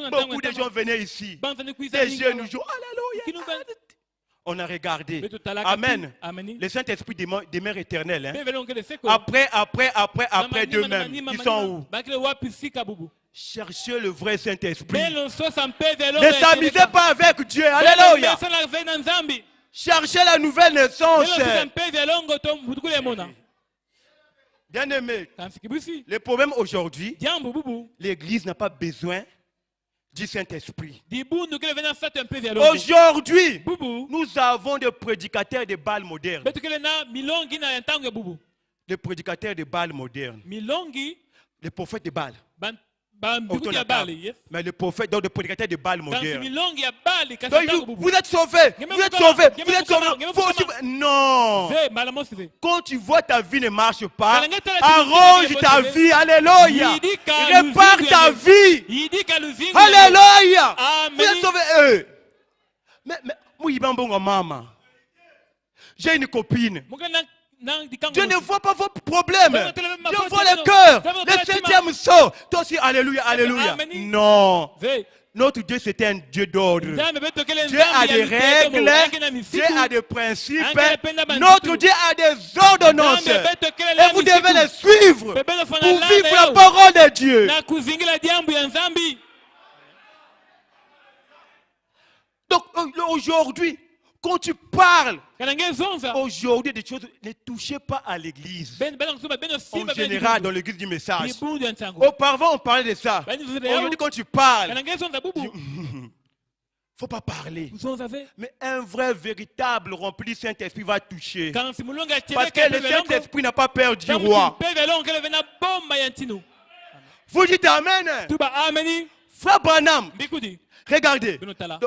Speaker 1: beaucoup de gens venaient ici. Des jeunes jouent. Alléluia. On a regardé. Amen. Le Saint-Esprit demeure éternel. Après d'eux-mêmes. Ils sont où? Cherchez le vrai Saint-Esprit. Ne s'amusez pas avec Dieu. Alléluia. Cherchez la nouvelle naissance. Bien-aimé, le problème aujourd'hui, l'Église n'a pas besoin du Saint-Esprit. Aujourd'hui, nous avons des prédicateurs de Baal modernes. Des prédicateurs de Baal modernes. Les prophètes de Baal. Mais le prophète, donc le prédicateur de Baal moderne. Vous êtes sauvés. Vous êtes sauvés. Vous êtes sauvés. Non. Quand tu vois ta vie ne marche pas, arrange ta vie. Alléluia. Répare ta vie. Alléluia. Vous êtes sauvés. Mais, maman. J'ai une copine. Dieu ne voit pas vos problèmes. Dieu voit le cœur. Le 7e saut. Toi aussi, alléluia, alléluia. Non. Notre Dieu, c'est un Dieu d'ordre. Dieu a des règles. Dieu a des principes. Notre Dieu a des ordonnances. Et vous devez les suivre pour vivre la parole de Dieu. Donc, aujourd'hui, quand tu parles aujourd'hui des choses, ne touchez pas à l'église. En général, dans l'église du message. Auparavant, on parlait de ça. Aujourd'hui, quand tu parles, il ne faut pas parler. Mais un vrai, véritable rempli Saint-Esprit va toucher. Parce que le Saint-Esprit n'a pas peur du roi. Vous dites Amen. Frère Branham. Regardez,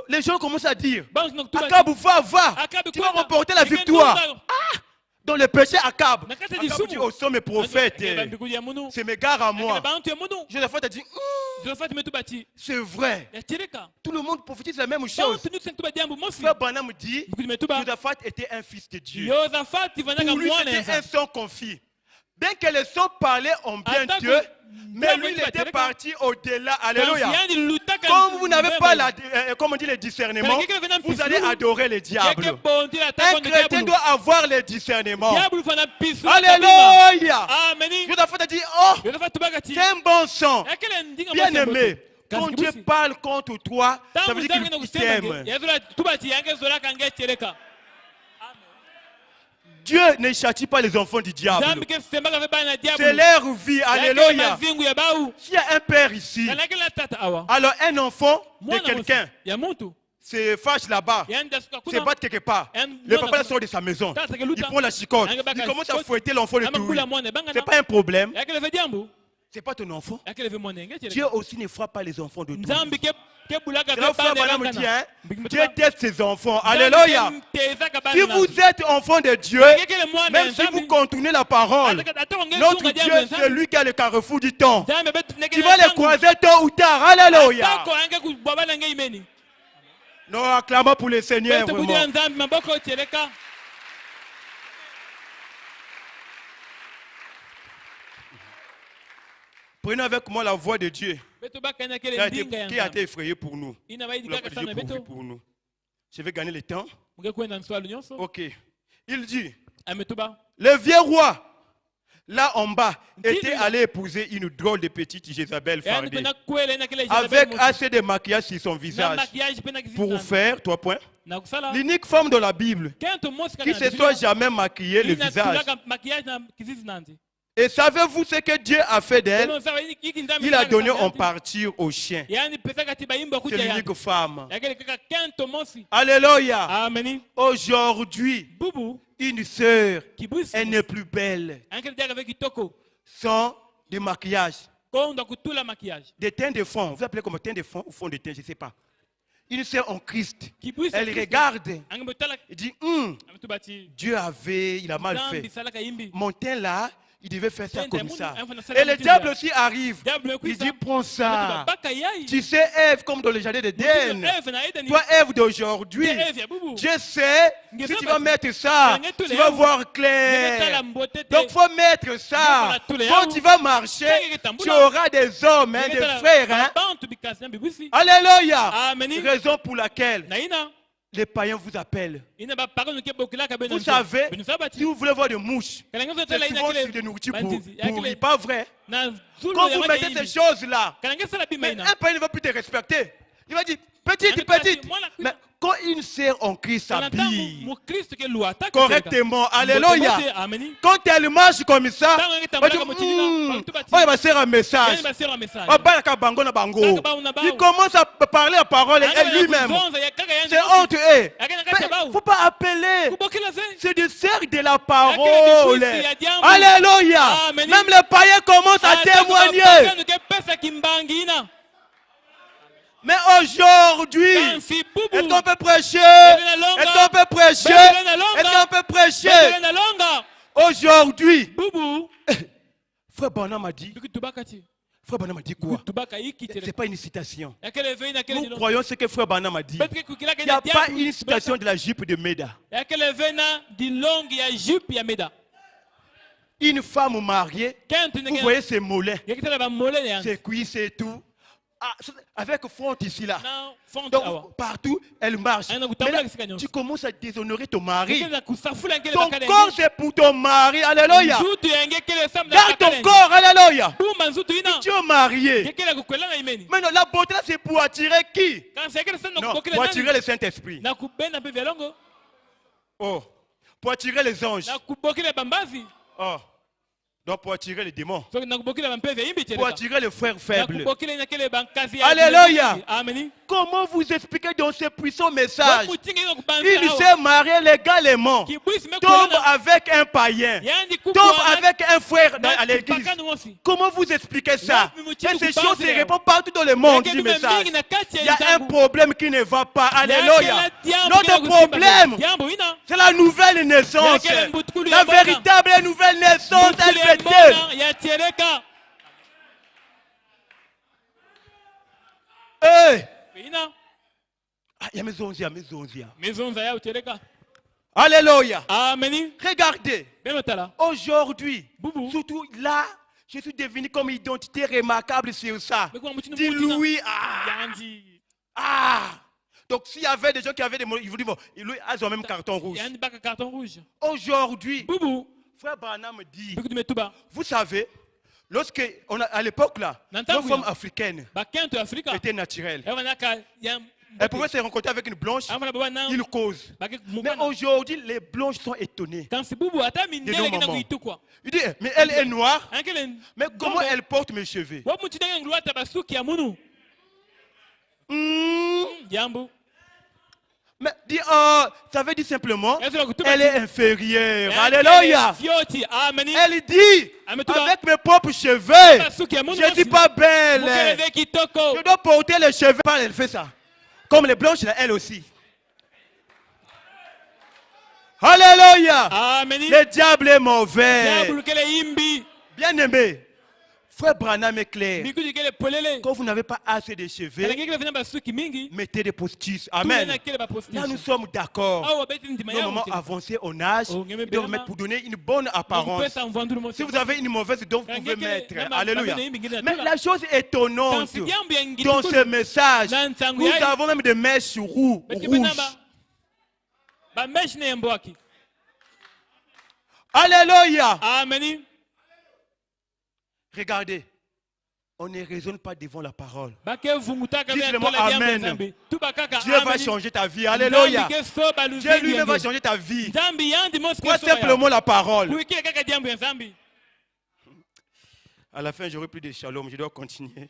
Speaker 1: les gens commencent à dire Akab, va, tu vas remporter la victoire. Ah, dans le péché, Akab dit au sommet mes prophètes, c'est mes gars à moi. Josaphat a dit c'est vrai. Tout le monde prophétise la même chose. Frère Branham dit Josaphat était un fils de Dieu. Pour lui, c'était un sang confit. Bien que les sons parlaient en bien Dieu, mais lui il était parti au-delà. Alléluia. Comme vous n'avez pas comme on dit, le discernement, vous allez adorer le diable. Un chrétien doit avoir le discernement. Alléluia. Josaphat a dit, oh, c'est un bon son. Bien aimé. Quand Dieu parle contre toi, ça veut dire qu'il t'aime. Dieu ne châtie pas les enfants du diable. C'est leur vie. Alléluia. S'il y a un père ici, alors un enfant de quelqu'un se fâche là-bas, se bat quelque part. Le papa sort de sa maison. Il prend la chicotte. Il commence à fouetter l'enfant de tout. Ce n'est pas un problème. Ce n'est pas ton enfant. Dieu aussi ne frappe pas les enfants de tout. Dieu teste ses enfants. Alléluia. Si vous êtes enfant de Dieu, même si vous contournez la parole, notre Dieu, c'est lui qui a le carrefour du temps. Tu vas les croiser tôt ou tard. Alléluia. Nous acclamons pour le Seigneur. Prenez avec moi la voix de Dieu qui a été effrayé pour nous. Pour nous. Je vais gagner le temps. Ok. Il dit, le vieux roi, là en bas, était allé épouser une drôle de petite Jézabel fardée, avec assez de maquillage sur son visage, pour faire, 3 points, l'unique femme de la Bible qui se soit jamais maquillée le visage. Et savez-vous ce que Dieu a fait d'elle? Il a donné en partir aux chiens. C'est l'unique femme. Alléluia. Aujourd'hui, une sœur, elle n'est plus belle. Sans de maquillage. Des teintes de fond. Vous appelez comme teint de fond ou fond de teint, je ne sais pas. Une sœur en Christ. Elle regarde. Elle dit, Dieu il a mal fait. Mon teint là, il devait faire ça comme ça. Et le diable aussi arrive. Il dit, prends ça. Tu sais, Ève, comme dans le jardin d'Éden. Toi, Ève d'aujourd'hui, Dieu sait, si tu vas mettre ça, tu vas voir clair. Donc, il faut mettre ça. Quand tu vas marcher, tu auras des hommes, des frères. Alléluia. Raison pour laquelle les païens vous appellent. Vous savez, si vous voulez voir des mouches, c'est souvent sur des nourritures pourries, pas vrai? Quand vous mettez ces choses-là, un païen ne va plus te respecter. Il va dire, petite. Mais quand une sœur en Christ s'habille correctement, alléluia, quand elle marche comme ça, il va faire un message. Il commence à parler la parole et lui-même. C'est honte. Il ne faut pas appeler. C'est du cercle de la parole. Alléluia. Même les païens commencent à témoigner. Mais aujourd'hui, est-ce qu'on peut prêcher? Est-ce qu'on peut prêcher? Est-ce qu'on peut prêcher? Aujourd'hui, Frère Branham m'a dit. Frère Branham m'a dit quoi? Ce n'est pas une citation. Nous croyons ce que Frère Branham a dit. Il n'y a pas une citation de la jupe de Méda. Une femme mariée, vous voyez ses mollets, ses cuisses et tout. Avec fonte ici là. Donc partout elle marche. Mais là, tu commences à déshonorer ton mari. Ton corps c'est pour ton mari. Alléluia. Garde ton corps. Alléluia. Tu es marié. Maintenant la beauté là c'est pour attirer qui? Non, pour attirer le Saint-Esprit. Oh, pour attirer les anges. Oh. Donc pour attirer les démons. Pour attirer les frères faibles. Alléluia. Comment vous expliquez dans ce puissant message? Il s'est marié légalement. Tombe avec un païen. Tombe avec un frère à l'église. Comment vous expliquez ça? Et ces choses se répondent partout dans le monde du message. Il y a un problème qui ne va pas. Alléluia. Notre problème, c'est la nouvelle naissance. La véritable nouvelle naissance, elle fait il y a mes 11. Alléluia.
Speaker 2: Amen.
Speaker 1: Regardez. Aujourd'hui, surtout là, je suis devenu comme identité remarquable sur ça. Dis Louis. Donc s'il y avait des gens qui avaient des mots, ils vous disent, bon, Louis a son même carton rouge. Aujourd'hui, frère Branham me dit, vous savez, à l'époque là, nos femmes africaines étaient naturelles. Elles pouvaient se rencontrer avec une blanche, ils causent. Mais aujourd'hui, les blanches sont étonnées de nos mamans. Il dit, mais elle est noire, mais comment elle porte mes cheveux? Mais ça veut dire simplement, elle est inférieure. Alléluia. Elle dit, avec mes propres cheveux, je ne suis pas belle. Je dois porter les cheveux. Elle fait ça. Comme les blanches, elle aussi. Alléluia. Le diable est mauvais. Bien aimé. Frère Branham est clair. Quand vous n'avez pas assez de cheveux, mettez des post-it. Amen. Là, nous sommes d'accord. Nos moments avancés en âge, ils doivent mettre pour donner une bonne apparence. Si vous avez une mauvaise, donc vous pouvez mettre. Alléluia. Mais la chose étonnante dans ce message, nous avons même des mèches rouges. Alléluia.
Speaker 2: Amen.
Speaker 1: Regardez, on ne raisonne pas devant la parole. Dis le mot Amen. Dieu va changer ta vie. Alléluia. Dieu lui-même va changer ta vie. Pas simplement la parole. À la fin, j'aurai plus de shalom. Je dois continuer.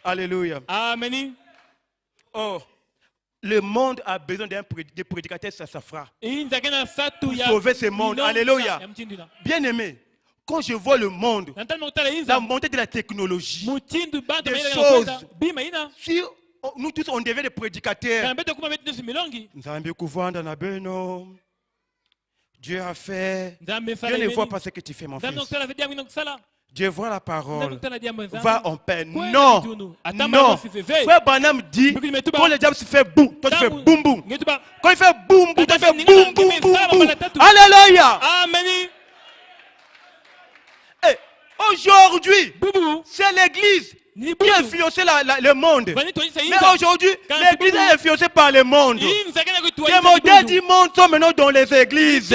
Speaker 1: Alléluia.
Speaker 2: Amen.
Speaker 1: Oh, le monde a besoin de prédicateurs, ça fera. Pour sauver ce monde. Alléluia. Bien aimé. Quand je vois le monde, la montée de la technologie, des choses, si nous tous on devient des prédicateurs, Dieu a fait, Dieu ne voit pas ce que tu fais, mon fils. Dieu voit la parole, va en paix. Non, non. Frère Branham dit, quand le diable se fait boum, toi tu fais boum boum. Quand il fait boum boum, toi tu fais boum boum boum. Alléluia.
Speaker 2: Amen.
Speaker 1: Aujourd'hui, c'est l'église qui a influencé le monde. Mais aujourd'hui, l'église est influencée par le monde. Les modèles du monde sont maintenant dans les églises.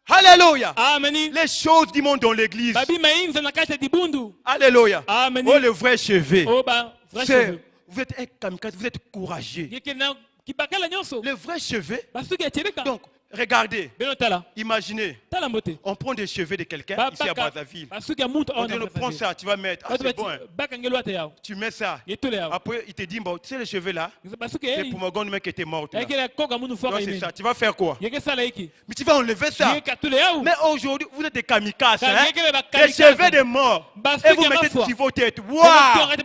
Speaker 1: Alléluia. Les choses du monde dans l'église. Alléluia. Oh, le vrai cheveu. Vous êtes un kamikaze, vous êtes courageux. Le vrai cheveu. Donc, regardez, imaginez, on prend des cheveux de quelqu'un ici à Brazzaville. On prend ça, tu vas mettre. Ah, c'est bon. Hein. Tu mets ça. Après, il te dit, bon, tu sais, les cheveux là, c'est pour mon grand mec qui était mort. Donc, c'est ça. Tu vas faire quoi? Mais tu vas enlever ça. Mais aujourd'hui, vous êtes des kamikazes. Hein? Des cheveux de mort. Et vous mettez sur vos têtes. Waouh!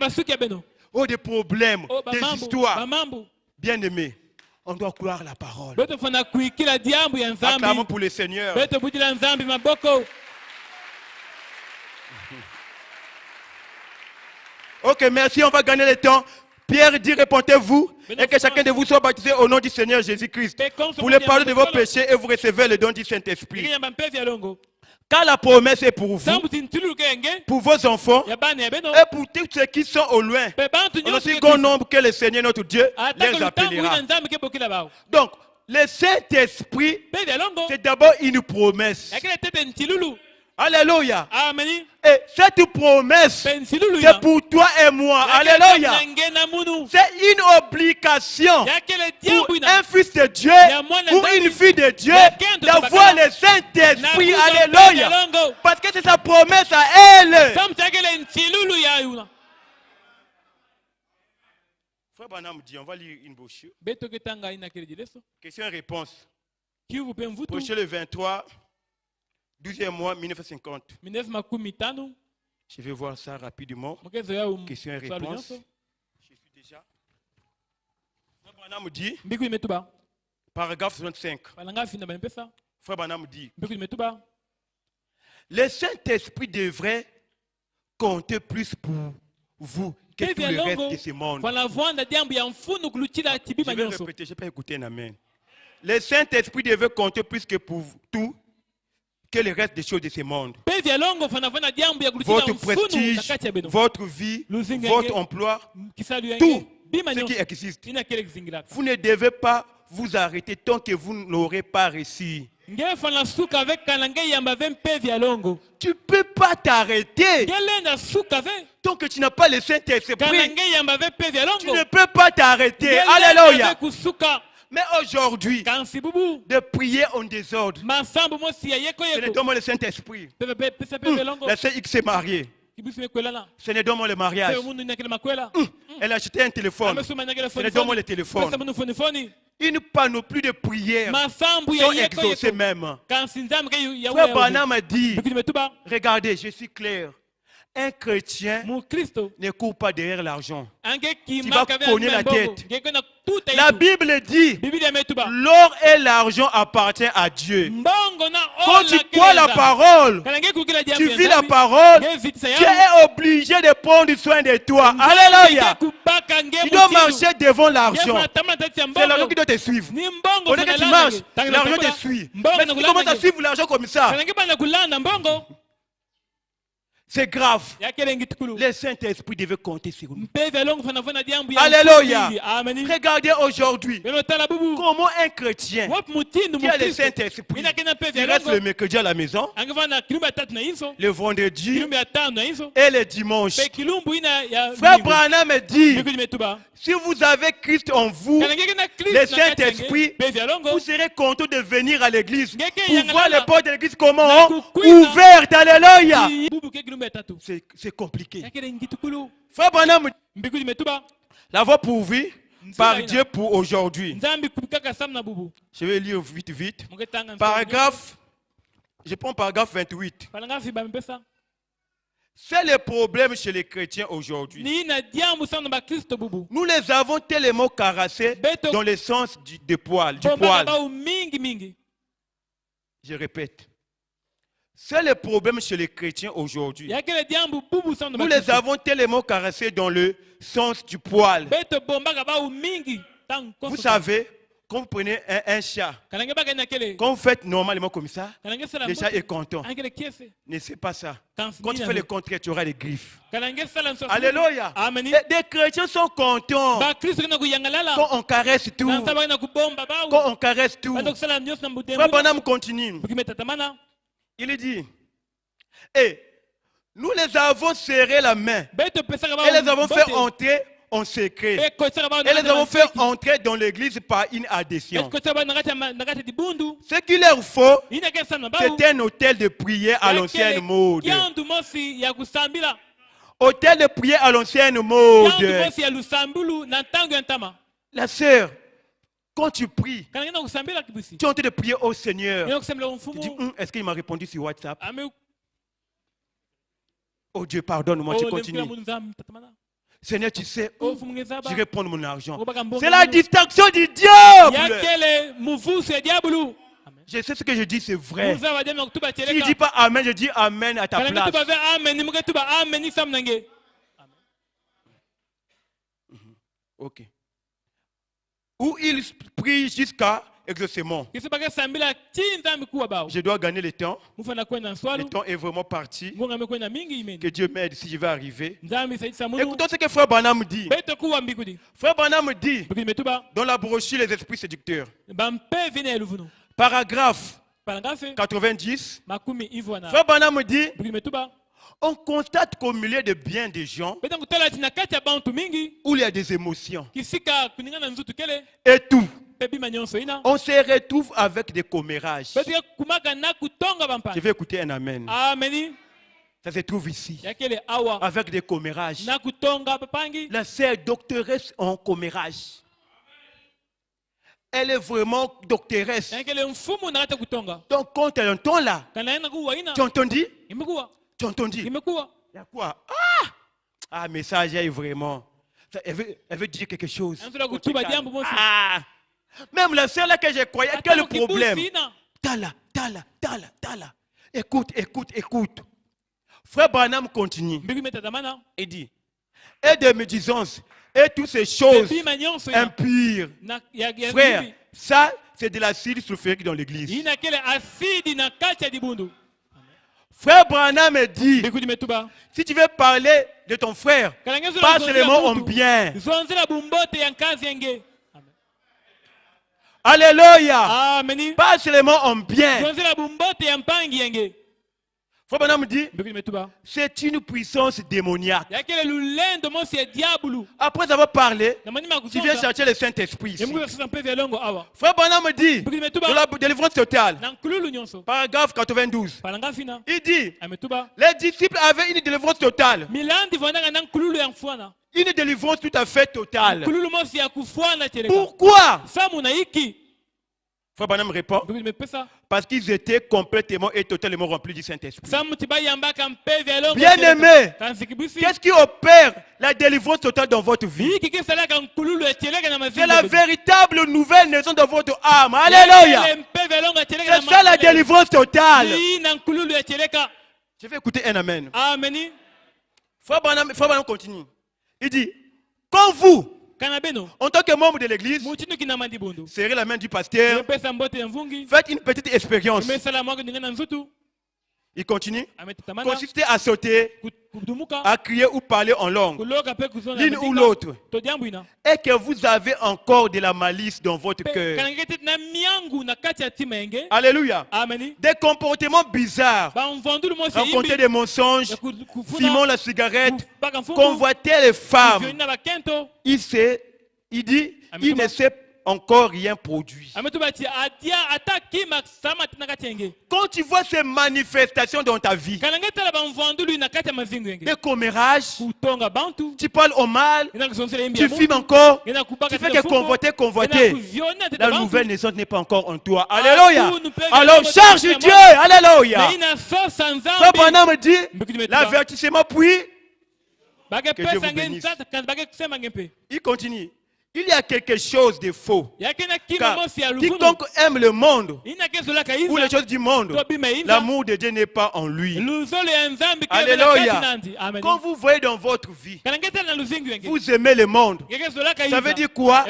Speaker 1: Oh, des problèmes, des histoires. Bien aimé. On doit croire la parole. Acclamons pour le Seigneur. Ok, merci, on va gagner le temps. Pierre dit, répondez-vous et que chacun de vous soit baptisé au nom du Seigneur Jésus-Christ pour le pardon de vos péchés et vous recevez le don du Saint-Esprit. Car la promesse est pour vous, pour vos enfants et pour tous ceux qui sont au loin. En aussi grand nombre que le Seigneur notre Dieu les appellera. Donc, le Saint-Esprit, c'est d'abord une promesse. Alléluia. Et cette promesse, c'est pour toi et moi. Alléluia. C'est une obligation pour un fils de Dieu ou une fille de Dieu d'avoir le Saint-Esprit. Alléluia. Parce que c'est sa promesse à elle. Frère Branham dit, on va lire une brochure. Question et réponse. Brochure le 23. 12e mois 1950. Je vais voir ça rapidement. Question et réponse. Je suis déjà. Frère Branham dit, paragraphe 65. Frère Branham dit, le Saint-Esprit devrait compter plus pour vous que tout le reste de ce monde. Je vais répéter, je n'ai pas écouté un amen. Le Saint-Esprit devait compter plus que pour tout que le reste des choses de ce monde. Votre prestige, votre vie, votre emploi, tout ce qui existe. Vous ne devez pas vous arrêter tant que vous n'aurez pas réussi. Tu ne peux pas t'arrêter tant que tu n'as pas le Saint-Esprit. Tu ne peux pas t'arrêter. Alléluia. Mais aujourd'hui, de prier en désordre, ce n'est pas le Saint-Esprit. La sœur X s'est mariée. Ce n'est pas le mariage. Elle a acheté un téléphone. Ce n'est pas le téléphone. Une panoplie de prières sont exaucées même. Frère Branham a dit, regardez, je suis clair. Un chrétien ne court pas derrière l'argent. Tu vas cogner la tête. La Bible dit, l'or et l'argent appartiennent à Dieu. Quand tu crois la parole, tu vis la parole, tu es obligé de prendre soin de toi. Alléluia. Tu dois marcher devant l'argent. C'est l'argent qui doit te suivre. Au lieu que tu marches, l'argent te suit. Mais si tu commences à suivre l'argent comme ça, c'est grave. Le Saint-Esprit devait compter sur nous. Alléluia. Regardez aujourd'hui comment un chrétien qui a le Saint-Esprit, il reste le mercredi à la maison, le vendredi et le dimanche. Frère Branham me dit, si vous avez Christ en vous, le Saint-Esprit, vous serez content de venir à l'église pour voir les portes de l'église comment ouvertes. Alléluia. C'est compliqué. Frère Branham, la voie pourvue par Dieu pour aujourd'hui. Je vais lire vite. Paragraphe, je prends paragraphe 28. C'est le problème chez les chrétiens aujourd'hui. Nous les avons tellement caressés dans le sens du poil. Je répète. C'est le problème chez les chrétiens aujourd'hui. Nous les avons tellement caressés dans le sens du poil. Vous savez, quand vous prenez un chat, quand vous faites normalement comme ça, le chat est content. Ne c'est pas ça. Quand tu fais le contraire, tu auras des griffes. Alléluia. Des chrétiens sont contents quand on caresse tout. Quand on caresse tout. Frère Branham continue. Il dit, nous les avons serré la main et les avons fait entrer en secret. Et les avons fait entrer dans l'église par une adhésion. Ce qu'il leur faut, c'est un hôtel de prière à l'ancienne mode. Hôtel de prière à l'ancienne mode. La sœur, quand tu pries, tu es en train de prier au Seigneur. Tu dis, est-ce qu'il m'a répondu sur WhatsApp? Oh Dieu, pardonne-moi, tu continues. Seigneur, tu sais, je vais prendre mon argent. C'est la distraction du diable. Je sais ce que je dis, c'est vrai. Si je ne dis pas Amen, je dis Amen à ta place. Ok. Où il prie jusqu'à exaucement. Je dois gagner le temps. Le temps est vraiment parti. Que Dieu m'aide si je vais arriver. Écoutons ce que Frère Branham dit. Frère Branham dit dans la brochure Les Esprits Séducteurs. Paragraphe 90. Frère Branham dit, on constate qu'au milieu de bien des gens, où il y a des émotions et tout, on se retrouve avec des commérages. Je vais écouter un amen. Ça se trouve ici, avec des commérages. La sœur doctoresse en commérage. Elle est vraiment doctoresse. Donc quand elle entend là, tu entends dit? Tu entends dit? Il y a quoi? Ah, message est vraiment. Elle veut dire quelque chose. Même la sœur là que je croyais, quel problème? Tala. Écoute. Frère Branham continue. Il dit, et de médisance et toutes ces choses impures. Frère, ça c'est de l'acide sulfurique dans l'église. Frère Branham me dit, si tu veux parler de ton frère, pas seulement en bien. Alléluia. Pas seulement en bien. Frère Branham me dit, c'est une puissance démoniaque. Après avoir parlé, tu viens chercher le Saint-Esprit. Frère Branham me dit, de la délivrance totale, paragraphe 92, il dit, les disciples avaient une délivrance totale. Une délivrance tout à fait totale. Pourquoi? Frère Branham répond, parce qu'ils étaient complètement et totalement remplis du Saint-Esprit. Bien aimé, qu'est-ce qui opère la délivrance totale dans votre vie? C'est la véritable nouvelle naissance de votre âme. Alléluia. C'est ça la délivrance totale. Je vais écouter un amen. Frère Branham continue. Il dit, quand vous, en tant que membre de l'église, serrez la main du pasteur, faites une petite expérience. Il continue. Consistez à sauter, à crier ou parler en langue, l'une ou l'autre, et que vous avez encore de la malice dans votre cœur. Alléluia. Des comportements bizarres, raconter des mensonges, fumant la cigarette, convoiter les femmes. Il dit, il ne sait encore rien produit. Quand tu vois ces manifestations dans ta vie, des commérages, tu parles au mal, tu fumes encore, tu fais que convoiter. La nouvelle naissance n'est pas encore en toi. Alléluia. Alors charge Dieu. Alléluia. Frère Branham me dit, l'avertissement puis que Dieu vous bénisse. Il continue. Il y a quelque chose de faux. Car quiconque aime le monde ou les choses du monde, l'amour de Dieu n'est pas en lui. Alléluia. Quand vous voyez dans votre vie, vous aimez le monde, ça veut dire quoi?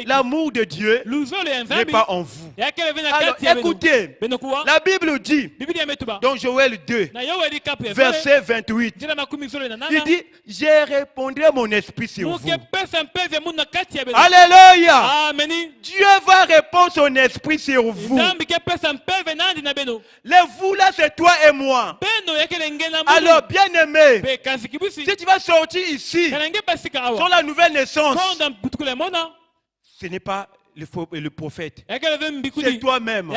Speaker 1: L'amour de Dieu n'est pas en vous. Alors écoutez, la Bible dit, dans Joël 2, verset 28, il dit, je répondrai mon esprit sur vous. Alléluia. Dieu va répondre son esprit sur vous. Les vous là, c'est toi et moi. Alors, bien aimé, si tu vas sortir ici sur la nouvelle naissance, ce n'est pas le prophète, c'est toi-même.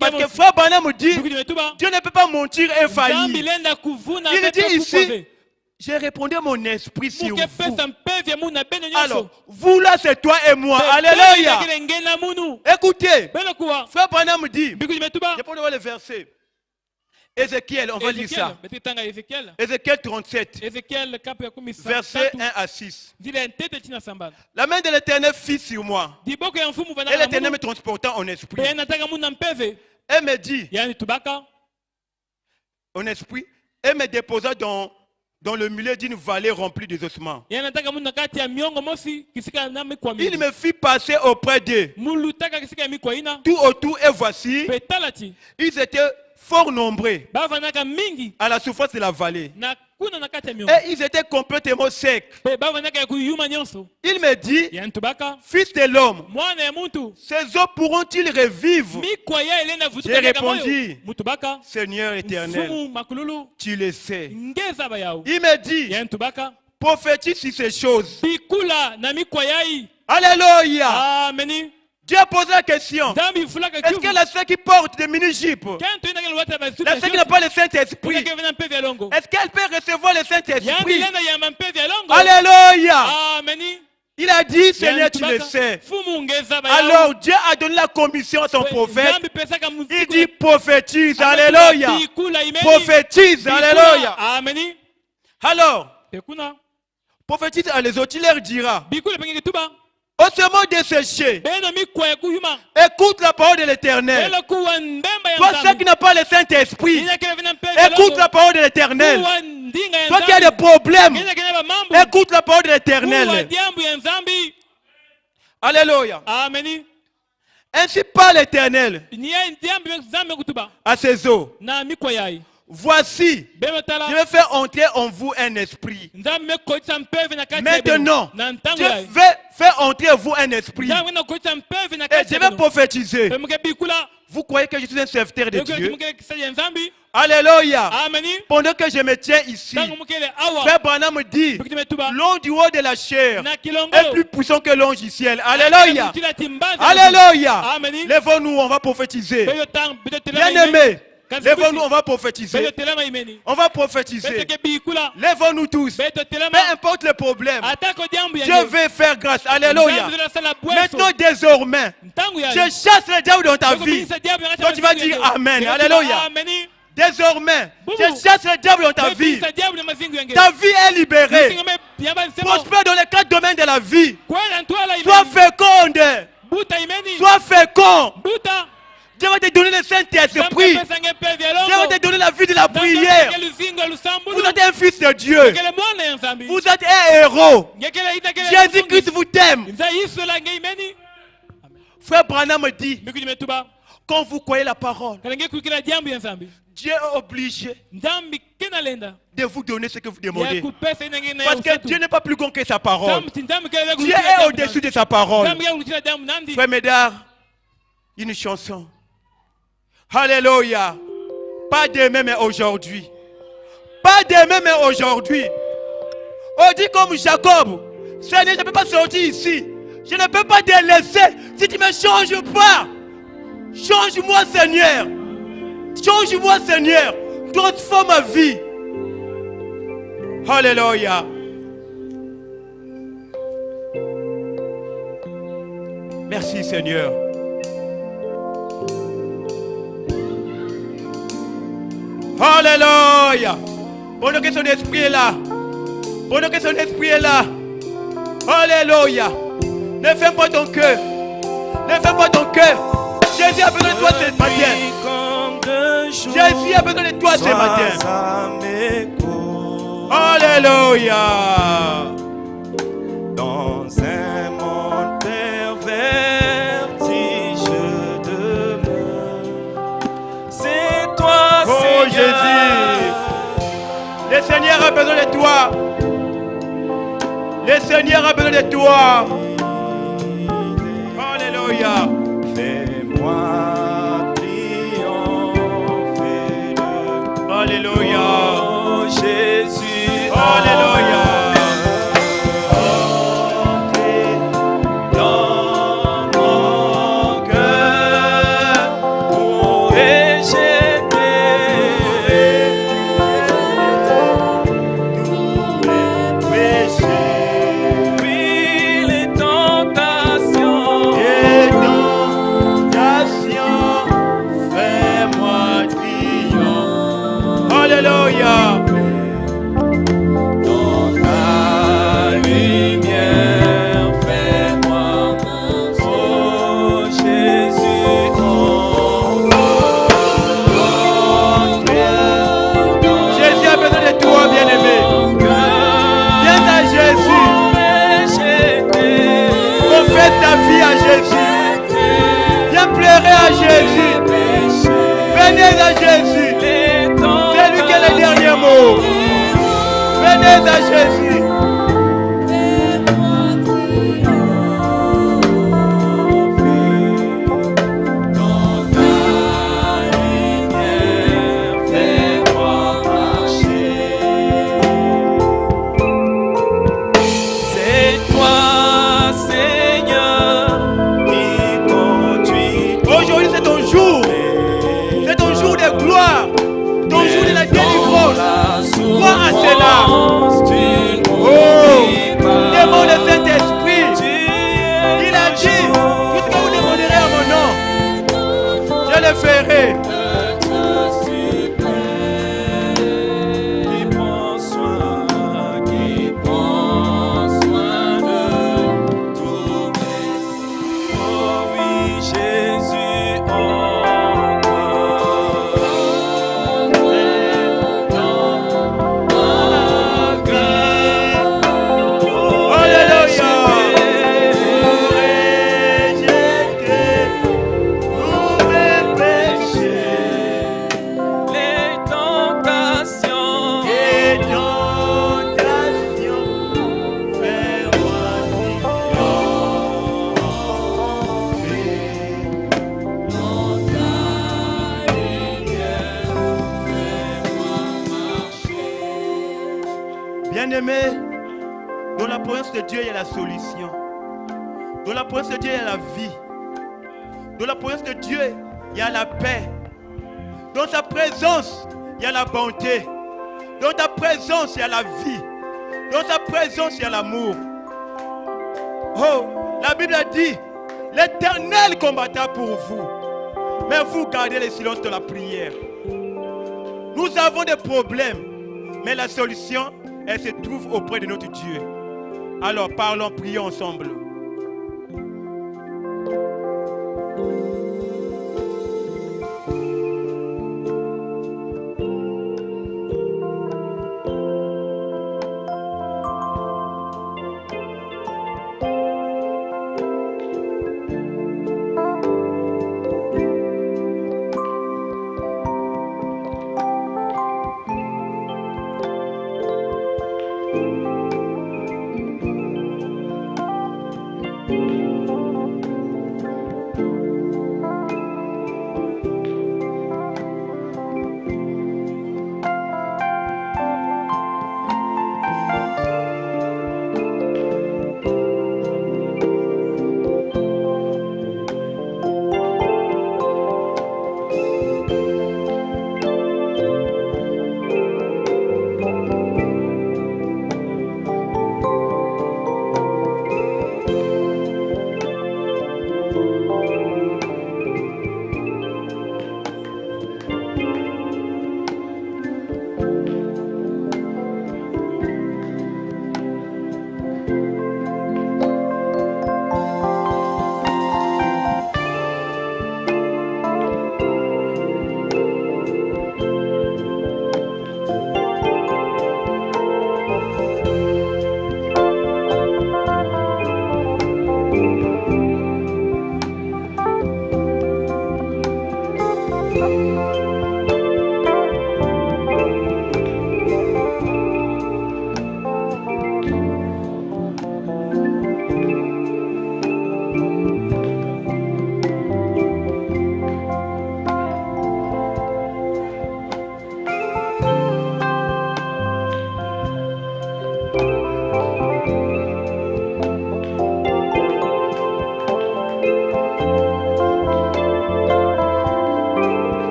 Speaker 1: Parce que Frère Branham me dit, Dieu ne peut pas mentir et faillir. Il dit ici, j'ai répondu à mon esprit sur vous. Alors, vous là, c'est toi et moi. Alléluia. Écoutez, Frère Branham me dit, je peux voir le verset. Ézéchiel, on va lire ça. Ézéchiel 37, verset 1 à 6. La main de l'Éternel fit sur moi, et l'Éternel me transporta en esprit. Elle me dit, en esprit, elle me déposa dans le milieu d'une vallée remplie de ossements. Il me fit passer auprès d'eux, tout autour, et voici, ils étaient fort nombreux à la surface de la vallée. Et ils étaient complètement secs. Il me dit, fils de l'homme, ces eaux pourront-ils revivre? J'ai répondu, Seigneur éternel, tu le sais. Il me dit, prophétise sur ces choses. Alléluia. Dieu a posé la question. Est-ce que la sœur qui porte des mini-jupes, la sœur qui n'a pas le Saint-Esprit, est-ce qu'elle peut recevoir le Saint-Esprit? Alléluia. Il a dit, Seigneur, tu le sais. Alors Dieu a donné la commission à son prophète. Il dit, prophétise. Alléluia. Prophétise. Alléluia. Alors, prophétise à les autres, il leur dira, au moment desséché, écoute la parole de l'Éternel. Toi, ceux qui n'ont pas le Saint-Esprit, écoute la parole de l'Éternel. Toi qui as des problèmes, écoute la parole de l'Éternel. Alléluia.
Speaker 2: Amen.
Speaker 1: Ainsi parle l'Éternel à ses eaux. Voici, je vais faire entrer en vous un esprit. Maintenant, je vais faire entrer en vous un esprit. Et je vais prophétiser. Vous croyez que je suis un serviteur de Dieu? Alléluia. Pendant que je me tiens ici, Frère Branham me dit, l'ange du haut de la chair est plus puissant que l'ange du ciel. Alléluia. Alléluia. Lèvons-nous, on va prophétiser. Bien-aimés, lèvons-nous, on va prophétiser. On va prophétiser. Lèvons-nous tous. Peu importe le problème, Dieu veut faire grâce. Alléluia. Maintenant, désormais, je chasse le diable dans ta vie. Donc tu vas dire Amen. Alléluia. Désormais, je chasse le diable dans ta vie. Ta vie est libérée. Prospère dans les 4 domaines de la vie. Sois féconde. Sois fécond. Dieu va te donner le Saint-Esprit. Dieu va te donner la vie de la prière. Vous êtes un fils de Dieu. Vous êtes un héros. Jésus-Christ vous aime. Frère Branham me dit, quand vous croyez la parole, Dieu est obligé de vous donner ce que vous demandez. Parce que Dieu n'est pas plus grand que sa parole. Dieu est au-dessus de sa parole. Frère Médard, une chanson. Alléluia. Pas demain mais aujourd'hui. Pas demain mais aujourd'hui. On dit comme Jacob, Seigneur, je ne peux pas sortir ici. Je ne peux pas te laisser si tu ne me changes pas. Change-moi, Seigneur. Change-moi, Seigneur. Transforme ma vie. Alléluia. Merci, Seigneur. Alléluia. Pendant que son esprit est là. Pendant que son esprit est là. Alléluia. Ne ferme pas ton cœur. Ne ferme pas ton cœur. Jésus a besoin de toi ce matin. Jésus a besoin de toi ce matin. Alléluia.
Speaker 3: Dans un monde perverti, je demeure. C'est toi,
Speaker 1: oh
Speaker 3: Seigneur.
Speaker 1: Jésus. Le Seigneur a besoin de toi. Le Seigneur a besoin de toi. Alléluia.
Speaker 3: Fais-moi triompher de
Speaker 1: Alléluia.
Speaker 3: oh, Jésus.
Speaker 1: Alléluia.
Speaker 3: Dans mon cœur pour rejeter
Speaker 1: tous les péchés.
Speaker 3: puis les tentations.
Speaker 1: Et tentations, fais-moi triompher. Alléluia.
Speaker 3: Dans ta lumière, fais-moi, oh Jésus,
Speaker 1: Jésus a besoin de toi, bien-aimé. Viens à Jésus. Confesse ta vie à Jésus. Viens pleurer à Jésus. Venez à Jésus. C'est lui qui a le dernier mot. Venez à Jésus.
Speaker 3: dans ta lumière, fais-moi marcher. C'est toi, Seigneur, qui conduis.
Speaker 1: Aujourd'hui c'est ton jour. C'est ton jour de gloire. Ton jour de la délivrance. Crois à cela. Oh, demande le Saint-Esprit. Il a dit, tout ce que vous demanderez à mon nom, je le ferai.
Speaker 3: Qui prend soin de tous mes. Oh oui, Jésus, encore.
Speaker 1: Bien-aimés, dans la présence de Dieu, il y a la solution. Dans la présence de Dieu, il y a la vie. Dans la présence de Dieu, il y a la paix. Dans sa présence, il y a la bonté. Dans ta présence, il y a la vie. Dans sa présence, il y a l'amour. Oh, la Bible a dit, l'Éternel combattra pour vous. Mais vous gardez le silence de la prière. Nous avons des problèmes, mais la solution, elle se trouve auprès de notre Dieu. Alors parlons, prions ensemble.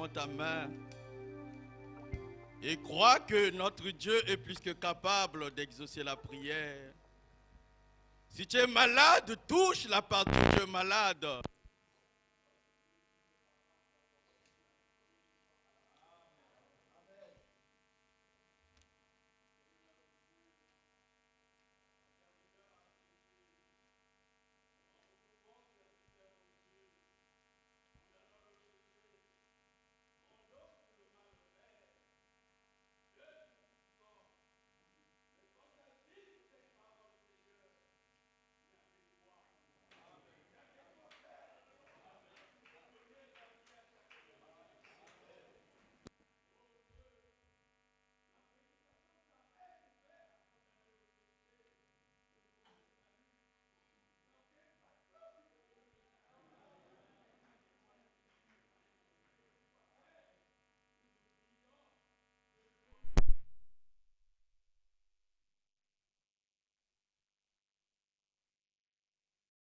Speaker 4: ta main et crois que notre Dieu est plus que capable d'exaucer la prière. Si tu es malade, touche la part de Dieu malade.